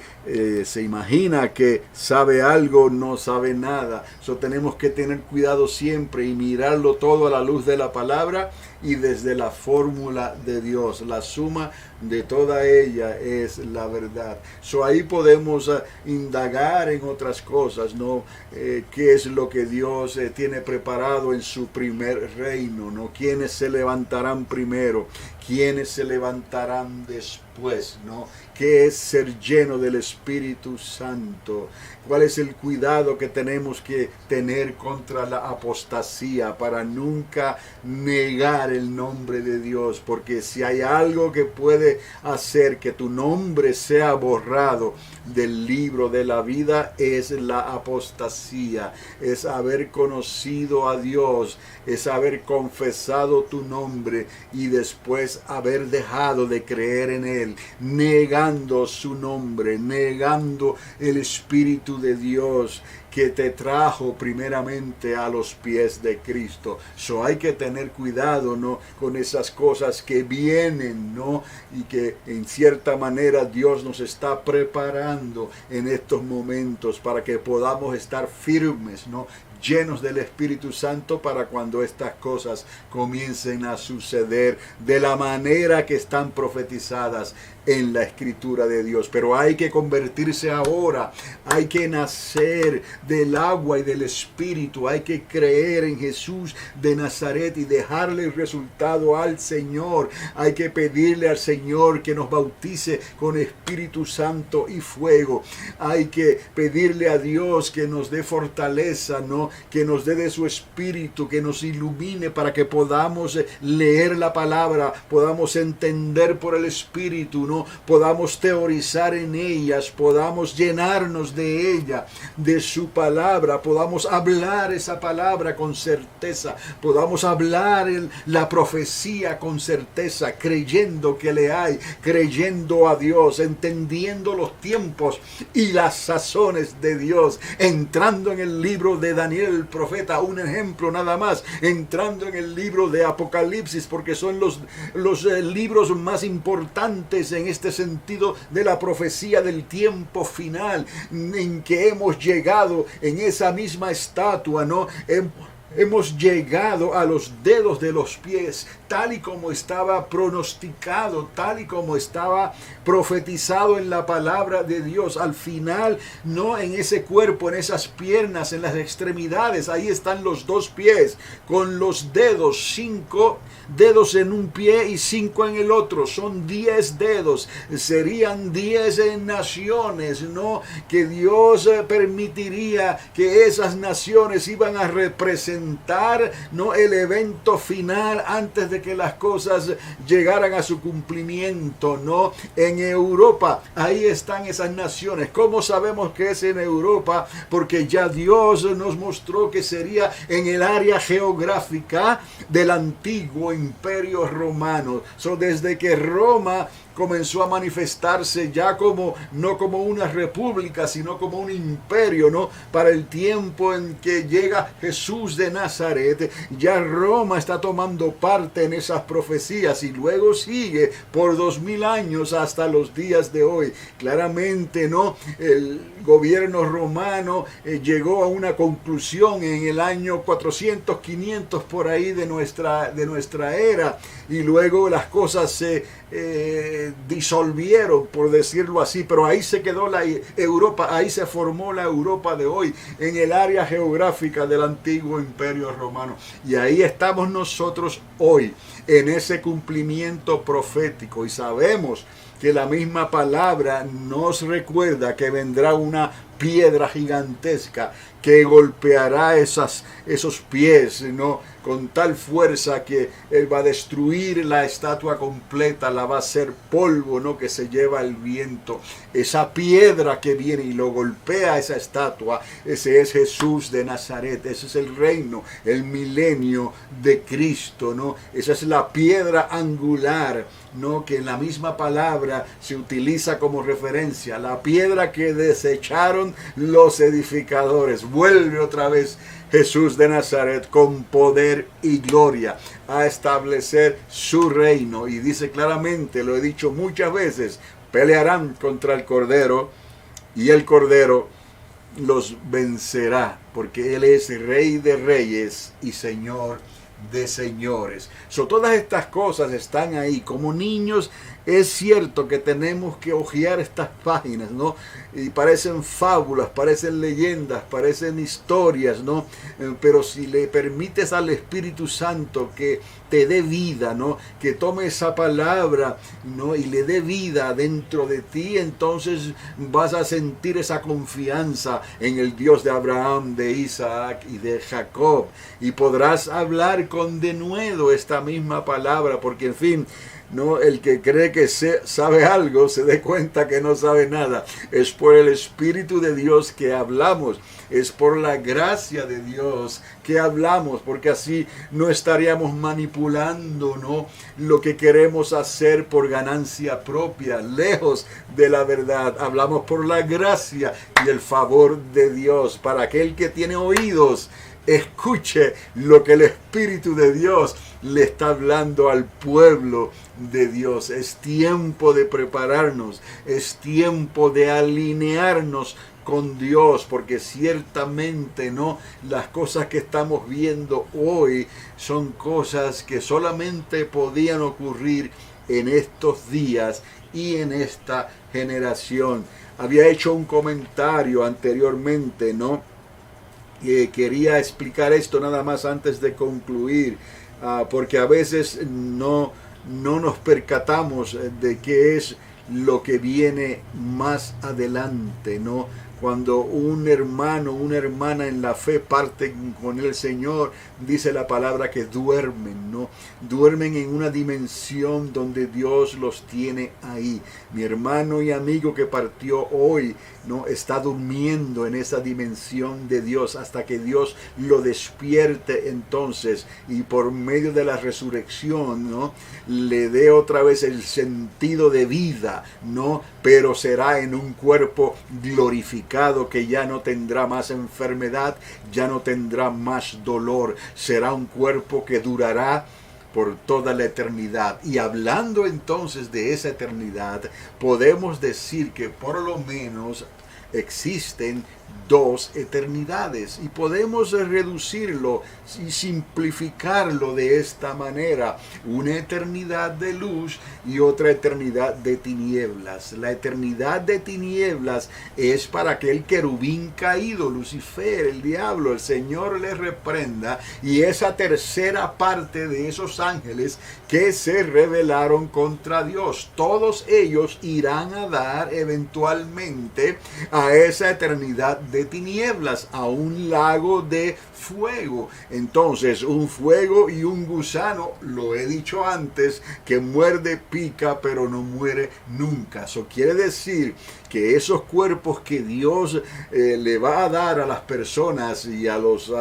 se imagina que sabe algo, no sabe nada. Tenemos que tener cuidado siempre y mirarlo todo a la luz de la palabra y desde la fórmula de Dios. La suma de toda ella es la verdad. Ahí podemos indagar en otras cosas, ¿no? ¿Qué es lo que Dios tiene preparado en su primer reino, ¿no? ¿Quiénes se levantarán primero? ¿Quiénes se levantarán después, ¿no? ¿Qué es ser lleno del Espíritu Santo? ¿Cuál es el cuidado que tenemos que tener contra la apostasía para nunca negar el nombre de Dios? Porque si hay algo que puede hacer que tu nombre sea borrado del libro de la vida, es la apostasía, es haber conocido a Dios, es haber confesado tu nombre y después haber dejado de creer en Él, negando su nombre, negando el Espíritu de Dios que te trajo primeramente a los pies de Cristo. Hay que tener cuidado, ¿no? Con esas cosas que vienen, ¿no? Y que en cierta manera Dios nos está preparando en estos momentos para que podamos estar firmes, ¿no? Llenos del Espíritu Santo para cuando estas cosas comiencen a suceder de la manera que están profetizadas en la Escritura de Dios. Pero hay que convertirse ahora, hay que nacer del agua y del Espíritu, hay que creer en Jesús de Nazaret y dejarle el resultado al Señor. Hay que pedirle al Señor que nos bautice con Espíritu Santo y fuego. Hay que pedirle a Dios que nos dé fortaleza, ¿no? Que nos dé de su Espíritu, que nos ilumine para que podamos leer la palabra, podamos entender por el Espíritu, ¿no? Podamos teorizar en ellas, podamos llenarnos de ella, de su palabra, podamos hablar esa palabra con certeza, podamos hablar la profecía con certeza, creyendo que le hay, creyendo a Dios, entendiendo los tiempos y las sazones de Dios, entrando en el libro de Daniel el profeta, un ejemplo nada más, entrando en el libro de Apocalipsis, porque son los libros más importantes en este sentido de la profecía del tiempo final, en que hemos llegado en esa misma estatua, ¿no? Hemos llegado a los dedos de los pies, tal y como estaba pronosticado, tal y como estaba profetizado en la palabra de Dios. Al final, no en ese cuerpo, en esas piernas, en las extremidades, ahí están los dos pies, con los dedos, 5 dedos en un pie y 5 en el otro. Son 10 dedos, serían 10 naciones, ¿no? Que Dios permitiría que esas naciones iban a representar, ¿no? El evento final antes de que las cosas llegaran a su cumplimiento, ¿no? En Europa, ahí están esas naciones. ¿Cómo sabemos que es en Europa? Porque ya Dios nos mostró que sería en el área geográfica del antiguo Imperio Romano. Desde que Roma comenzó a manifestarse ya no como una república, sino como un imperio, ¿no? Para el tiempo en que llega Jesús de Nazaret, ya Roma está tomando parte en esas profecías y luego sigue por 2000 años hasta los días de hoy. Claramente, ¿no? El gobierno romano llegó a una conclusión en el año 400, 500 por ahí de nuestra era, y luego las cosas se disolvieron, por decirlo así, pero ahí se quedó la Europa, ahí se formó la Europa de hoy, en el área geográfica del antiguo Imperio Romano, y ahí estamos nosotros hoy, en ese cumplimiento profético, y sabemos que la misma palabra nos recuerda que vendrá una piedra gigantesca que golpeará esos pies, ¿no? Con tal fuerza que él va a destruir la estatua completa, la va a hacer polvo, ¿no? Que se lleva el viento. Esa piedra que viene y lo golpea esa estatua, ese es Jesús de Nazaret, ese es el reino, el milenio de Cristo, ¿no? Esa es la piedra angular, ¿no? Que en la misma palabra se utiliza como referencia, la piedra que desecharon los edificadores. Vuelve otra vez Jesús de Nazaret con poder y gloria a establecer su reino, y dice claramente, lo he dicho muchas veces, pelearán contra el Cordero y el Cordero los vencerá, porque Él es Rey de Reyes y Señor de señores. Todas estas cosas están ahí. Como niños es cierto que tenemos que hojear estas páginas, ¿no? Y parecen fábulas, parecen leyendas, parecen historias, ¿no? Pero si le permites al Espíritu Santo que te dé vida, ¿no? Que tome esa palabra, ¿no? Y le dé vida dentro de ti, entonces vas a sentir esa confianza en el Dios de Abraham, de Isaac y de Jacob. Y podrás hablar con denuedo esta misma palabra, porque en fin, no, el que cree que sabe algo se dé cuenta que no sabe nada. Es por el Espíritu de Dios que hablamos, es por la gracia de Dios que hablamos, porque así no estaríamos manipulando, ¿no? Lo que queremos hacer por ganancia propia, lejos de la verdad. Hablamos por la gracia y el favor de Dios. Para aquel que tiene oídos, escuche lo que el Espíritu de Dios le está hablando al pueblo de Dios. Es tiempo de prepararnos, es tiempo de alinearnos con Dios, porque ciertamente no, las cosas que estamos viendo hoy son cosas que solamente podían ocurrir en estos días y en esta generación. Había hecho un comentario anteriormente, ¿no? Quería explicar esto nada más antes de concluir, porque a veces no nos percatamos de qué es lo que viene más adelante, ¿no? Cuando un hermano, una hermana en la fe parten con el Señor, dice la palabra que duermen, ¿no? Duermen en una dimensión donde Dios los tiene ahí. Mi hermano y amigo que partió hoy, ¿no? Está durmiendo en esa dimensión de Dios hasta que Dios lo despierte entonces, y por medio de la resurrección, ¿no? Le dé otra vez el sentido de vida, ¿no? Pero será en un cuerpo glorificado, que ya no tendrá más enfermedad, ya no tendrá más dolor. Será un cuerpo que durará por toda la eternidad. Y hablando entonces de esa eternidad, podemos decir que por lo menos existen dos eternidades, y podemos reducirlo y simplificarlo de esta manera: una eternidad de luz y otra eternidad de tinieblas. La eternidad de tinieblas es para aquel querubín caído, Lucifer, el diablo, el Señor le reprenda, y esa tercera parte de esos ángeles que se rebelaron contra Dios. Todos ellos irán a dar eventualmente a esa eternidad de tinieblas, a un lago de fuego. Entonces, un fuego y un gusano, lo he dicho antes, que muerde, pica, pero no muere nunca. Eso quiere decir que esos cuerpos que Dios le va a dar a las personas y a los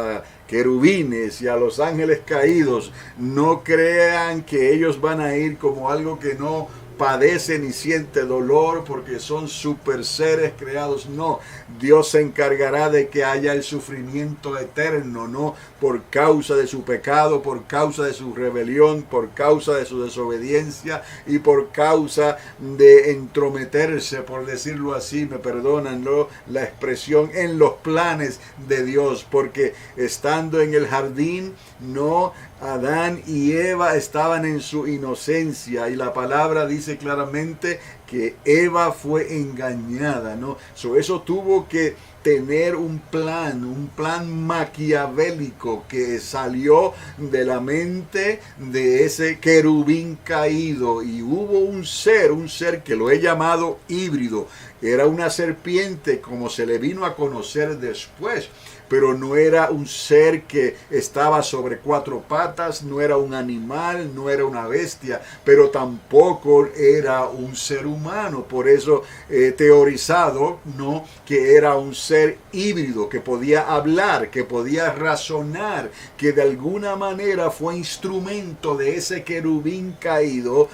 querubines y a los ángeles caídos, no crean que ellos van a ir como algo que no padece ni siente dolor porque son super seres creados. No, Dios se encargará de que haya el sufrimiento eterno, no por causa de su pecado, por causa de su rebelión, por causa de su desobediencia y por causa de entrometerse, por decirlo así, me perdonan, ¿no?, la expresión, en los planes de Dios, porque estando en el jardín, no, Adán y Eva estaban en su inocencia, y la palabra dice claramente que Eva fue engañada, ¿no? Eso tuvo que tener un plan maquiavélico que salió de la mente de ese querubín caído, y hubo un ser que lo he llamado híbrido. Era una serpiente, como se le vino a conocer después, pero no era un ser que estaba sobre cuatro patas, no era un animal, no era una bestia, pero tampoco era un ser humano. Por eso he teorizado, ¿no?, que era un ser híbrido, que podía hablar, que podía razonar, que de alguna manera fue instrumento de ese querubín caído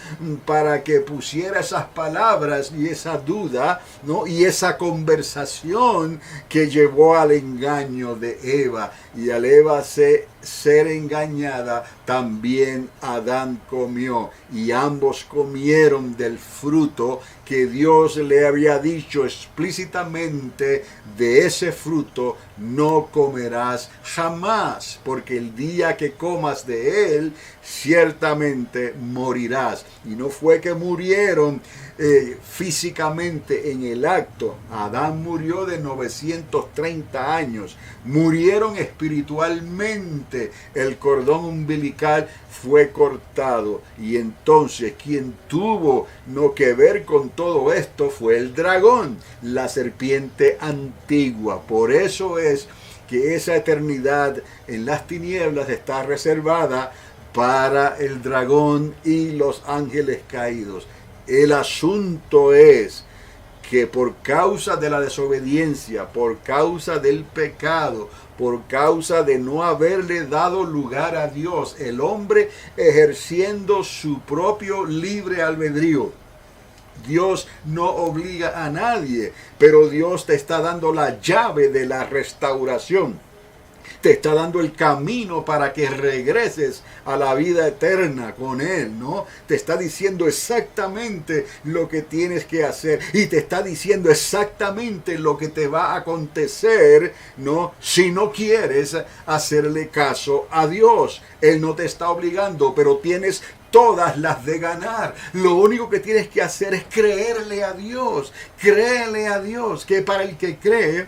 para que pusiera esas palabras y esa duda, ¿no?, y esa conversación que llevó al engaño de Eva. Y al Eva ser engañada, también Adán comió, y ambos comieron del fruto que Dios le había dicho explícitamente: de ese fruto no comerás jamás, porque el día que comas de él, ciertamente morirás. Y no fue que murieron físicamente en el acto. Adán murió de 930 años. Murieron espiritualmente. El cordón umbilical fue cortado. Y entonces quien tuvo que ver con todo esto fue el dragón, la serpiente antigua. Por eso es que esa eternidad en las tinieblas está reservada para el dragón y los ángeles caídos. El asunto es que por causa de la desobediencia, por causa del pecado, por causa de no haberle dado lugar a Dios, el hombre ejerciendo su propio libre albedrío. Dios no obliga a nadie, pero Dios te está dando la llave de la restauración. Te está dando el camino para que regreses a la vida eterna con Él, ¿no? Te está diciendo exactamente lo que tienes que hacer y te está diciendo exactamente lo que te va a acontecer, ¿no?, si no quieres hacerle caso a Dios. Él no te está obligando, pero tienes todas las de ganar. Lo único que tienes que hacer es creerle a Dios. Créele a Dios, que para el que cree,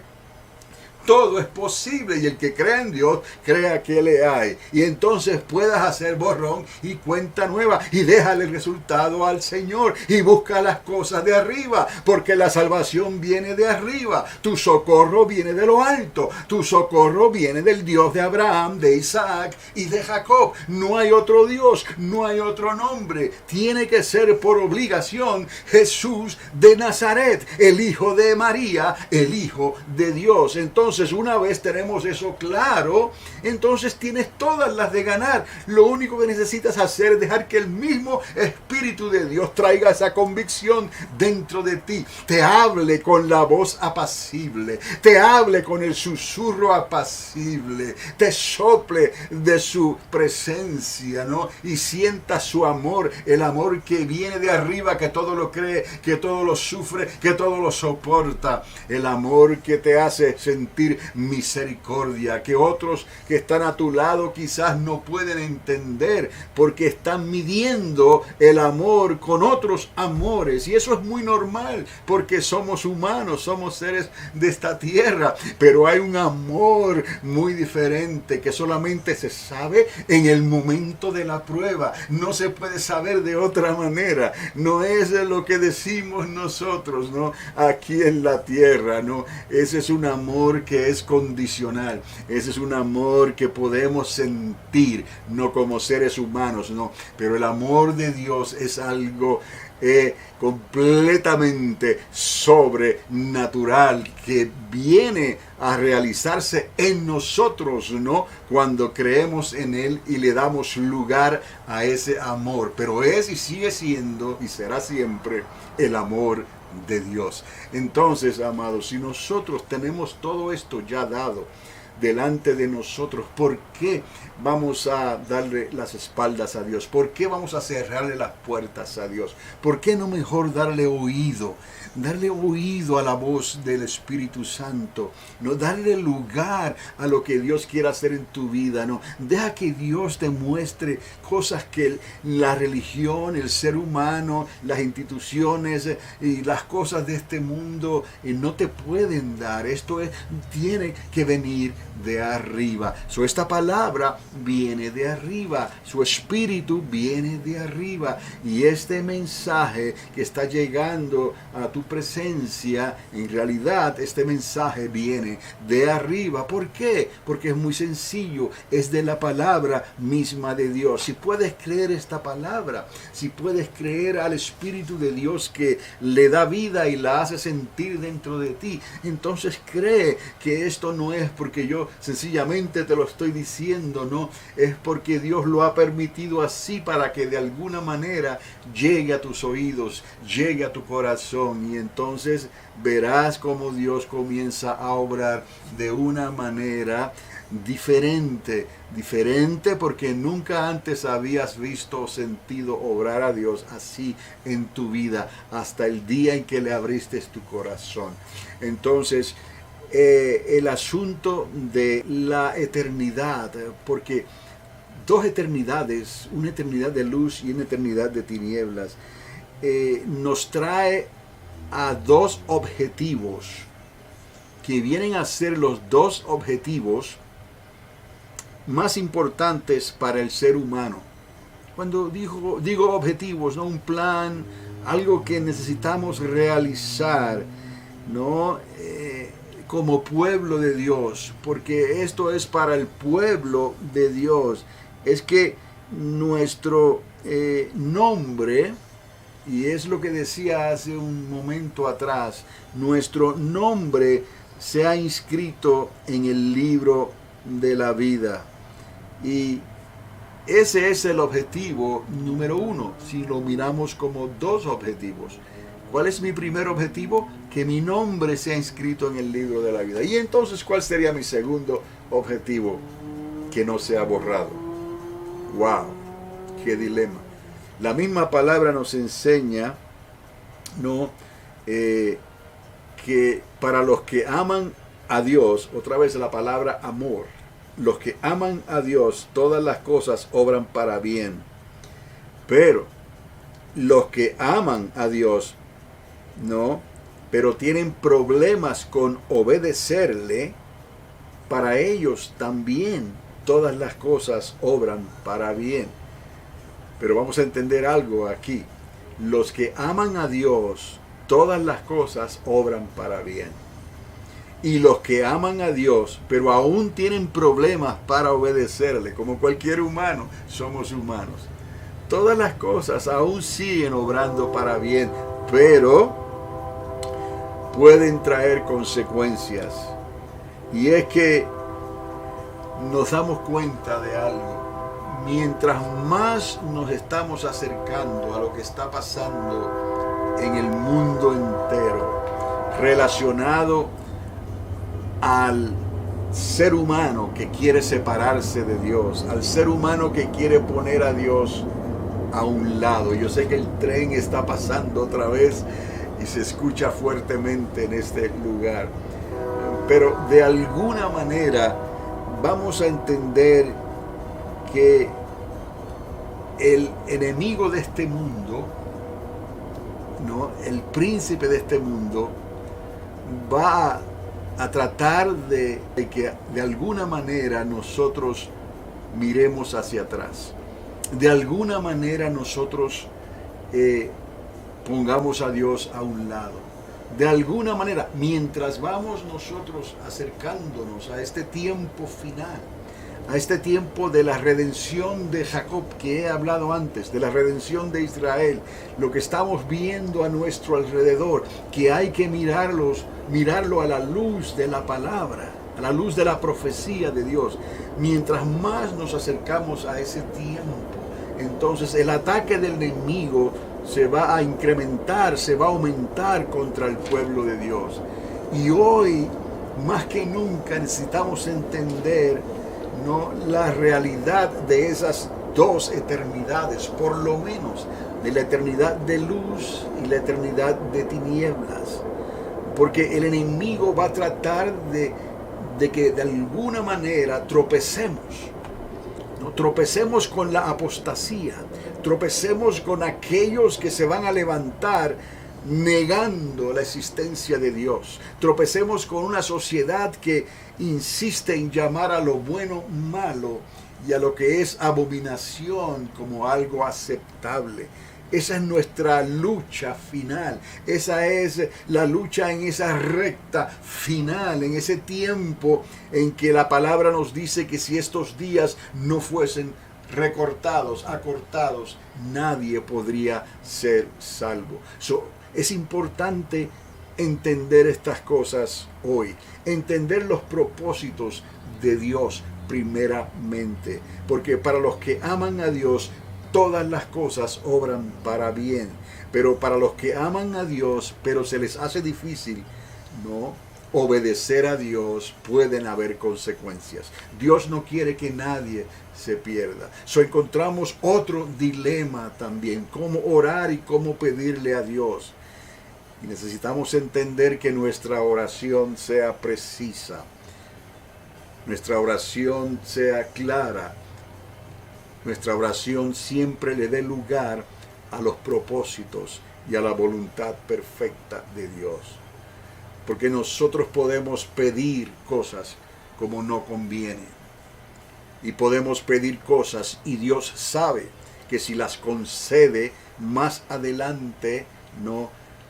todo es posible, y el que cree en Dios, crea que le hay. Y entonces puedas hacer borrón y cuenta nueva y déjale el resultado al Señor y busca las cosas de arriba, porque la salvación viene de arriba. Tu socorro viene de lo alto. Tu socorro viene del Dios de Abraham, de Isaac y de Jacob. No hay otro Dios, no hay otro nombre. Tiene que ser por obligación Jesús de Nazaret, el hijo de María, el hijo de Dios. Entonces, una vez tenemos eso claro, entonces tienes todas las de ganar. Lo único que necesitas hacer es dejar que el mismo Espíritu de Dios traiga esa convicción dentro de ti. Te hable con la voz apacible, te hable con el susurro apacible, te sople de su presencia, ¿no? Y sienta su amor, el amor que viene de arriba, que todo lo cree, que todo lo sufre, que todo lo soporta. El amor que te hace sentir misericordia, que otros que están a tu lado quizás no pueden entender, porque están midiendo el amor con otros amores, y eso es muy normal, porque somos humanos, somos seres de esta tierra, pero hay un amor muy diferente que solamente se sabe en el momento de la prueba. No se puede saber de otra manera. No es lo que decimos nosotros, ¿no?, aquí en la tierra, ¿no? Ese es un amor que es condicional. Ese es un amor que podemos sentir, no como seres humanos, no, pero el amor de Dios es algo completamente sobrenatural, que viene a realizarse en nosotros, ¿no?, cuando creemos en Él y le damos lugar a ese amor. Pero es y sigue siendo y será siempre el amor de Dios. Entonces, amados, si nosotros tenemos todo esto ya dado delante de nosotros, ¿por qué vamos a darle las espaldas a Dios? ¿Por qué vamos a cerrarle las puertas a Dios? ¿Por qué no mejor darle oído a la voz del Espíritu Santo? No, darle lugar a lo que Dios quiera hacer en tu vida, no. Deja que Dios te muestre cosas que la religión, el ser humano, las instituciones y las cosas de este mundo no te pueden dar. Esto tiene que venir de arriba. Esta palabra viene de arriba, su espíritu viene de arriba, y este mensaje que está llegando a tu presencia, en realidad este mensaje viene de arriba. ¿Por qué? Porque es muy sencillo, es de la palabra misma de Dios. Si puedes creer esta palabra, si puedes creer al Espíritu de Dios que le da vida y la hace sentir dentro de ti, entonces cree que esto no es porque yo sencillamente te lo estoy diciendo, no, es porque Dios lo ha permitido así para que de alguna manera llegue a tus oídos, llegue a tu corazón, y entonces verás cómo Dios comienza a obrar de una manera diferente porque nunca antes habías visto o sentido obrar a Dios así en tu vida hasta el día en que le abriste tu corazón. Entonces, el asunto de la eternidad, porque dos eternidades, una eternidad de luz y una eternidad de tinieblas, nos trae a dos objetivos que vienen a ser los dos objetivos más importantes para el ser humano. Cuando digo objetivos, ¿no? Un plan, algo que necesitamos realizar, ¿no? Como pueblo de Dios, porque esto es para el pueblo de Dios, es que nuestro nombre, y es lo que decía hace un momento atrás, nuestro nombre sea inscrito en el libro de la vida. Y ese es el objetivo número uno, si lo miramos como dos objetivos. ¿Cuál es mi primer objetivo? Que mi nombre sea inscrito en el libro de la vida. Y entonces, ¿cuál sería mi segundo objetivo? Que no sea borrado. ¡Wow! ¡Qué dilema! La misma palabra nos enseña, ¿no? Que para los que aman a Dios, otra vez la palabra amor, los que aman a Dios, todas las cosas obran para bien. Pero los que aman a Dios, no, pero tienen problemas con obedecerle, para ellos también todas las cosas obran para bien. Pero vamos a entender algo aquí. Los que aman a Dios, todas las cosas obran para bien. Y los que aman a Dios, pero aún tienen problemas para obedecerle, como cualquier humano, somos humanos. Todas las cosas aún siguen obrando para bien, pero pueden traer consecuencias. Y es que nos damos cuenta de algo. Mientras más nos estamos acercando a lo que está pasando en el mundo entero, relacionado al ser humano que quiere separarse de Dios, al ser humano que quiere poner a Dios a un lado. Yo sé que el tren está pasando otra vez y se escucha fuertemente en este lugar, pero de alguna manera vamos a entender que el enemigo de este mundo, ¿no? El príncipe de este mundo va a tratar de que de alguna manera nosotros miremos hacia atrás. De alguna manera nosotros pongamos a Dios a un lado. De alguna manera, mientras vamos nosotros acercándonos a este tiempo final, a este tiempo de la redención de Jacob que he hablado antes, de la redención de Israel, lo que estamos viendo a nuestro alrededor, que hay que mirarlo a la luz de la palabra, a la luz de la profecía de Dios. Mientras más nos acercamos a ese tiempo, entonces el ataque del enemigo se va a incrementar, se va a aumentar contra el pueblo de Dios. Y hoy, más que nunca, necesitamos entender, ¿no?, la realidad de esas dos eternidades, por lo menos, de la eternidad de luz y la eternidad de tinieblas. Porque el enemigo va a tratar de que de alguna manera tropecemos. ¿No? Tropecemos con la apostasía, tropecemos con aquellos que se van a levantar negando la existencia de Dios. Tropecemos con una sociedad que insiste en llamar a lo bueno malo y a lo que es abominación como algo aceptable. Esa es nuestra lucha final. Esa es la lucha en esa recta final, en ese tiempo en que la palabra nos dice que si estos días no fuesen recortados, acortados, nadie podría ser salvo. Es importante entender estas cosas hoy, entender los propósitos de Dios primeramente, porque para los que aman a Dios, todas las cosas obran para bien, pero para los que aman a Dios, pero se les hace difícil, no obedecer a Dios, pueden haber consecuencias. Dios no quiere que nadie se pierda. Encontramos otro dilema también, cómo orar y cómo pedirle a Dios. Y necesitamos entender que nuestra oración sea precisa, nuestra oración sea clara, nuestra oración siempre le dé lugar a los propósitos y a la voluntad perfecta de Dios. Porque nosotros podemos pedir cosas como no conviene. Y podemos pedir cosas y Dios sabe que si las concede más adelante,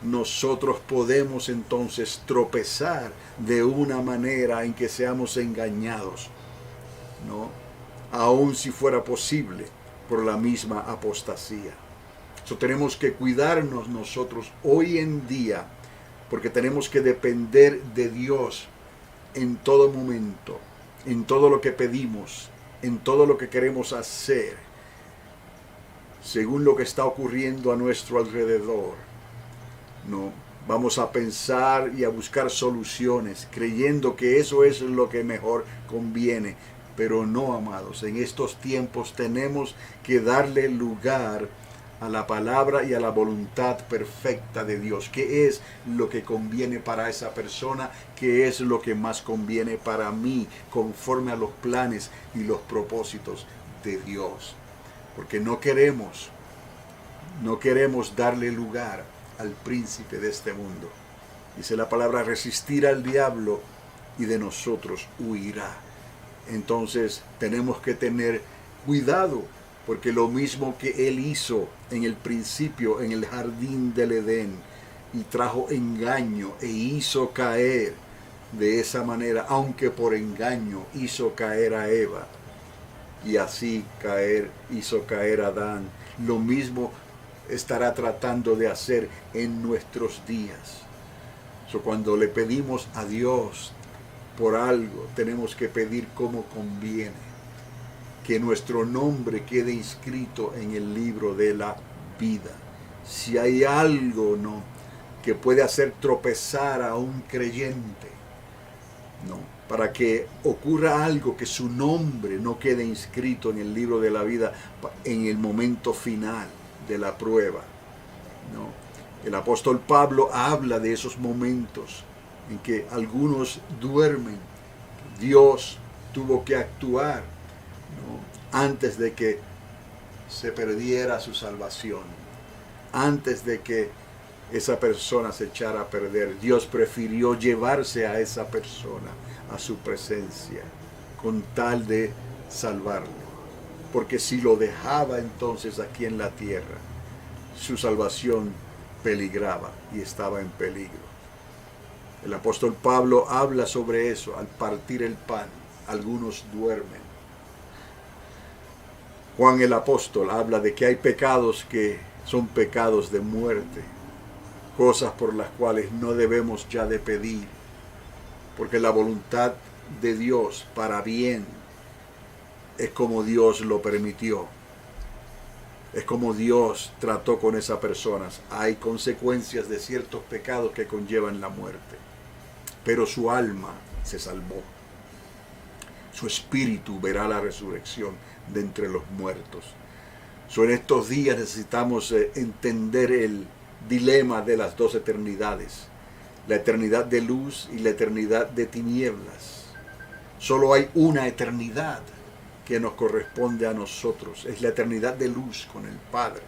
nosotros podemos entonces tropezar de una manera en que seamos engañados, aun si fuera posible, por la misma apostasía. Tenemos que cuidarnos nosotros hoy en día, porque tenemos que depender de Dios en todo momento, en todo lo que pedimos, en todo lo que queremos hacer, según lo que está ocurriendo a nuestro alrededor. Vamos a pensar y a buscar soluciones, creyendo que eso es lo que mejor conviene. Pero no, amados, en estos tiempos tenemos que darle lugar a la palabra y a la voluntad perfecta de Dios. ¿Qué es lo que conviene para esa persona? ¿Qué es lo que más conviene para mí, conforme a los planes y los propósitos de Dios? Porque no queremos darle lugar al príncipe de este mundo. Dice la palabra, resistir al diablo y de nosotros huirá. Entonces tenemos que tener cuidado, porque lo mismo que él hizo en el principio en el jardín del Edén, y trajo engaño e hizo caer de esa manera, aunque por engaño hizo caer a Eva, y así hizo caer a Adán, lo mismo estará tratando de hacer en nuestros días. Cuando le pedimos a Dios por algo, tenemos que pedir como conviene, que nuestro nombre quede inscrito en el libro de la vida. Si hay algo que puede hacer tropezar a un creyente, para que ocurra algo, que su nombre no quede inscrito en el libro de la vida en el momento final de la prueba, El apóstol Pablo habla de esos momentos en que algunos duermen. Dios tuvo que actuar antes de que se perdiera su salvación, antes de que esa persona se echara a perder. Dios prefirió llevarse a esa persona a su presencia con tal de salvarlo, porque si lo dejaba entonces aquí en la tierra, su salvación peligraba y estaba en peligro. El apóstol Pablo habla sobre eso al partir el pan. Algunos duermen. Juan el apóstol habla de que hay pecados que son pecados de muerte, cosas por las cuales no debemos ya de pedir, porque la voluntad de Dios para bien es como Dios lo permitió. Es como Dios trató con esas personas. Hay consecuencias de ciertos pecados que conllevan la muerte, pero su alma se salvó. Su espíritu verá la resurrección de entre los muertos. En estos días necesitamos entender el dilema de las dos eternidades, la eternidad de luz y la eternidad de tinieblas. Solo hay una eternidad que nos corresponde a nosotros, es la eternidad de luz con el Padre.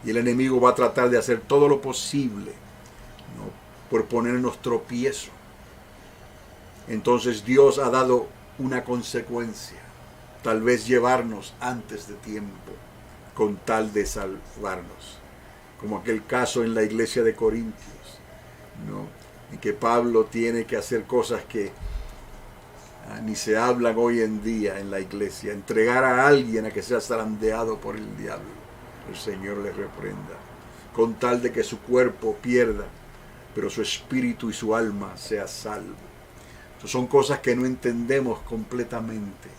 Y el enemigo va a tratar de hacer todo lo posible, ¿no?, por ponernos tropiezo. Entonces Dios ha dado una consecuencia, tal vez llevarnos antes de tiempo, con tal de salvarnos. Como aquel caso en la iglesia de Corintios, ¿no?, en que Pablo tiene que hacer cosas que ni se hablan hoy en día en la iglesia. Entregar a alguien a que sea zarandeado por el diablo. El Señor le reprenda. Con tal de que su cuerpo pierda, pero su espíritu y su alma sea salvo. Son cosas que no entendemos completamente,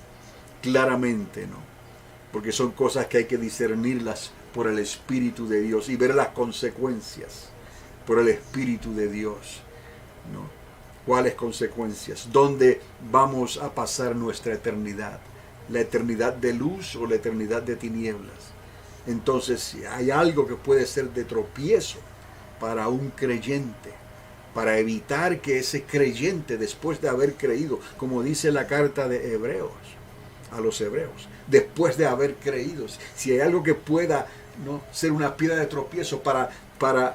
claramente, ¿no? Porque son cosas que hay que discernirlas por el Espíritu de Dios y ver las consecuencias por el Espíritu de Dios, ¿no? ¿Cuáles consecuencias? ¿Dónde vamos a pasar nuestra eternidad? ¿La eternidad de luz o la eternidad de tinieblas? Entonces, si hay algo que puede ser de tropiezo para un creyente, para evitar que ese creyente, después de haber creído, como dice la carta de Hebreos, a los hebreos, después de haber creído, si hay algo que pueda, ¿no?, ser una piedra de tropiezo para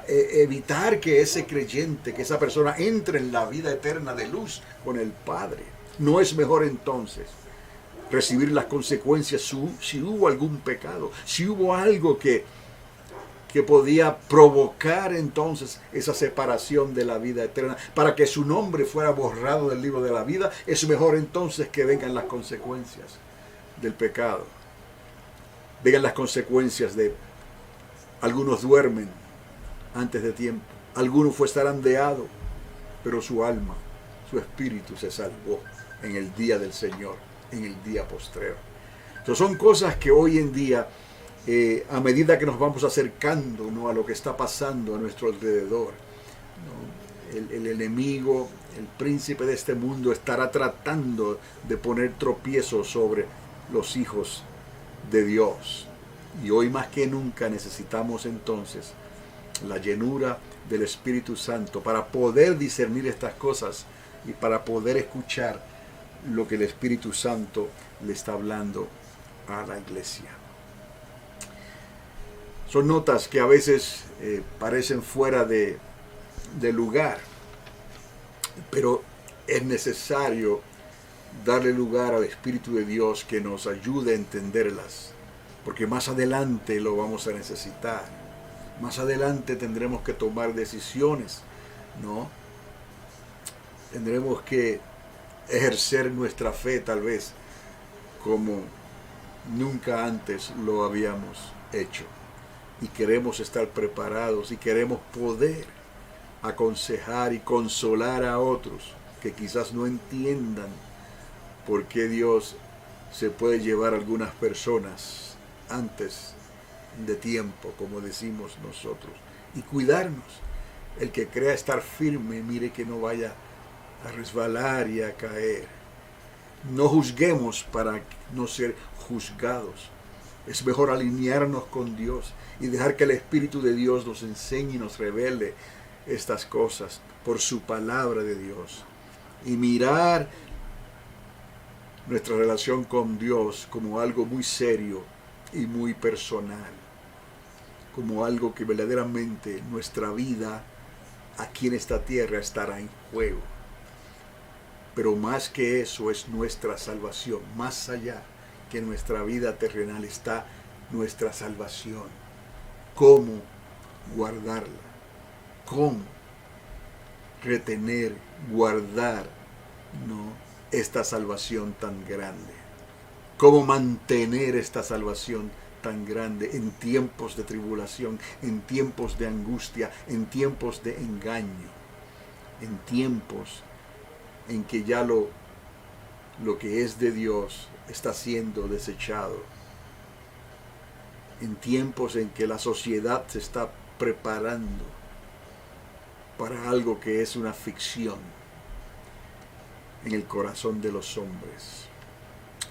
evitar que ese creyente, que esa persona entre en la vida eterna de luz con el Padre, ¿no es mejor entonces recibir las consecuencias si hubo algún pecado, si hubo algo que podía provocar entonces esa separación de la vida eterna, para que su nombre fuera borrado del libro de la vida? Es mejor entonces que vengan las consecuencias del pecado, vengan las consecuencias de algunos duermen antes de tiempo, alguno fue zarandeado, pero su alma, su espíritu se salvó en el día del Señor, en el día postrero. Entonces son cosas que hoy en día, a medida que nos vamos acercando, ¿no?, a lo que está pasando a nuestro alrededor, ¿no?, el enemigo, el príncipe de este mundo, estará tratando de poner tropiezos sobre los hijos de Dios. Y hoy más que nunca necesitamos entonces la llenura del Espíritu Santo para poder discernir estas cosas y para poder escuchar lo que el Espíritu Santo le está hablando a la iglesia. Son notas que a veces parecen fuera de lugar, pero es necesario darle lugar al Espíritu de Dios que nos ayude a entenderlas, porque más adelante lo vamos a necesitar. Más adelante tendremos que tomar decisiones, ¿no? Tendremos que ejercer nuestra fe tal vez como nunca antes lo habíamos hecho. Y queremos estar preparados y queremos poder aconsejar y consolar a otros que quizás no entiendan por qué Dios se puede llevar a algunas personas antes de tiempo, como decimos nosotros, y cuidarnos. El que crea estar firme, mire que no vaya a resbalar y a caer. No juzguemos para no ser juzgados. Es mejor alinearnos con Dios y dejar que el Espíritu de Dios nos enseñe y nos revele estas cosas por su palabra de Dios. Y mirar nuestra relación con Dios como algo muy serio y muy personal, como algo que verdaderamente nuestra vida aquí en esta tierra estará en juego. Pero más que eso es nuestra salvación. Más allá que nuestra vida terrenal está nuestra salvación. ¿Cómo guardarla? ¿Cómo retener, guardar, ¿no?, esta salvación tan grande? ¿Cómo mantener esta salvación tan grande en tiempos de tribulación, en tiempos de angustia, en tiempos de engaño, en tiempos en que ya lo que es de Dios está siendo desechado, en tiempos en que la sociedad se está preparando para algo que es una ficción en el corazón de los hombres,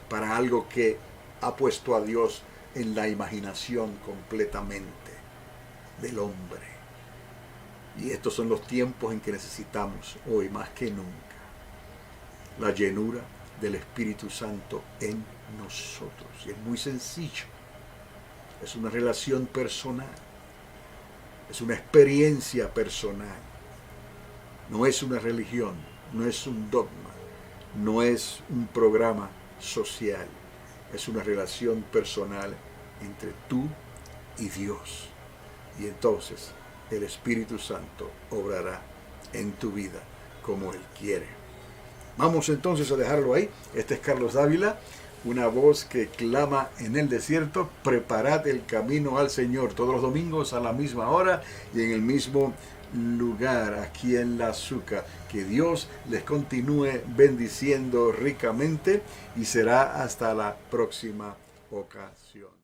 para algo que ha puesto a Dios en la imaginación completamente del hombre. Y estos son los tiempos en que necesitamos hoy más que nunca la llenura del Espíritu Santo en nosotros. Y es muy sencillo. Es una relación personal. Es una experiencia personal. No es una religión, no es un dogma, no es un programa social. Es una relación personal entre tú y Dios. Y entonces el Espíritu Santo obrará en tu vida como Él quiere. Vamos entonces a dejarlo ahí. Este es Carlos Dávila, una voz que clama en el desierto: preparad el camino al Señor, todos los domingos a la misma hora y en el mismo lugar, aquí en La Azúcar. Que Dios les continúe bendiciendo ricamente y será hasta la próxima ocasión.